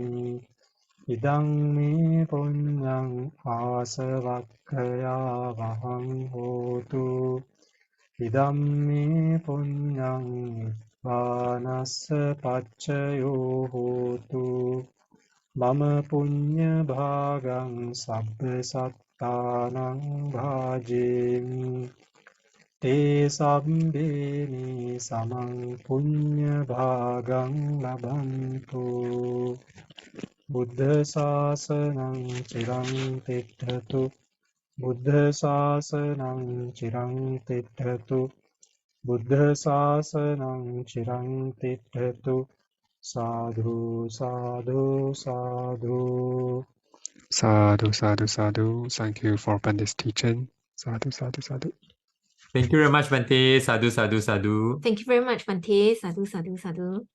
Idang me puññaṃ āsavakkaya vahang hotu Idam me puññaṃ nibbānassa paccayo hotu Mama punya bhagaṃ sabba sattānaṃ bhājemi Te sabbeni samang punya bhagaṃ labhantu Buddha sāsanam cirang tiṭṭhatu Buddha sāsanam cirang tiṭṭhatu Buddha sāsanam cirang tiṭṭhatu Sadhu, sadhu, sadhu. Sadhu, sadhu, sadhu. Thank you for Bante's teaching. Sadhu, sadhu, sadhu. Thank you very much, Bante. Sadhu, sadhu, sadhu. Thank you very much, Bante. Sadhu, sadhu, sadhu.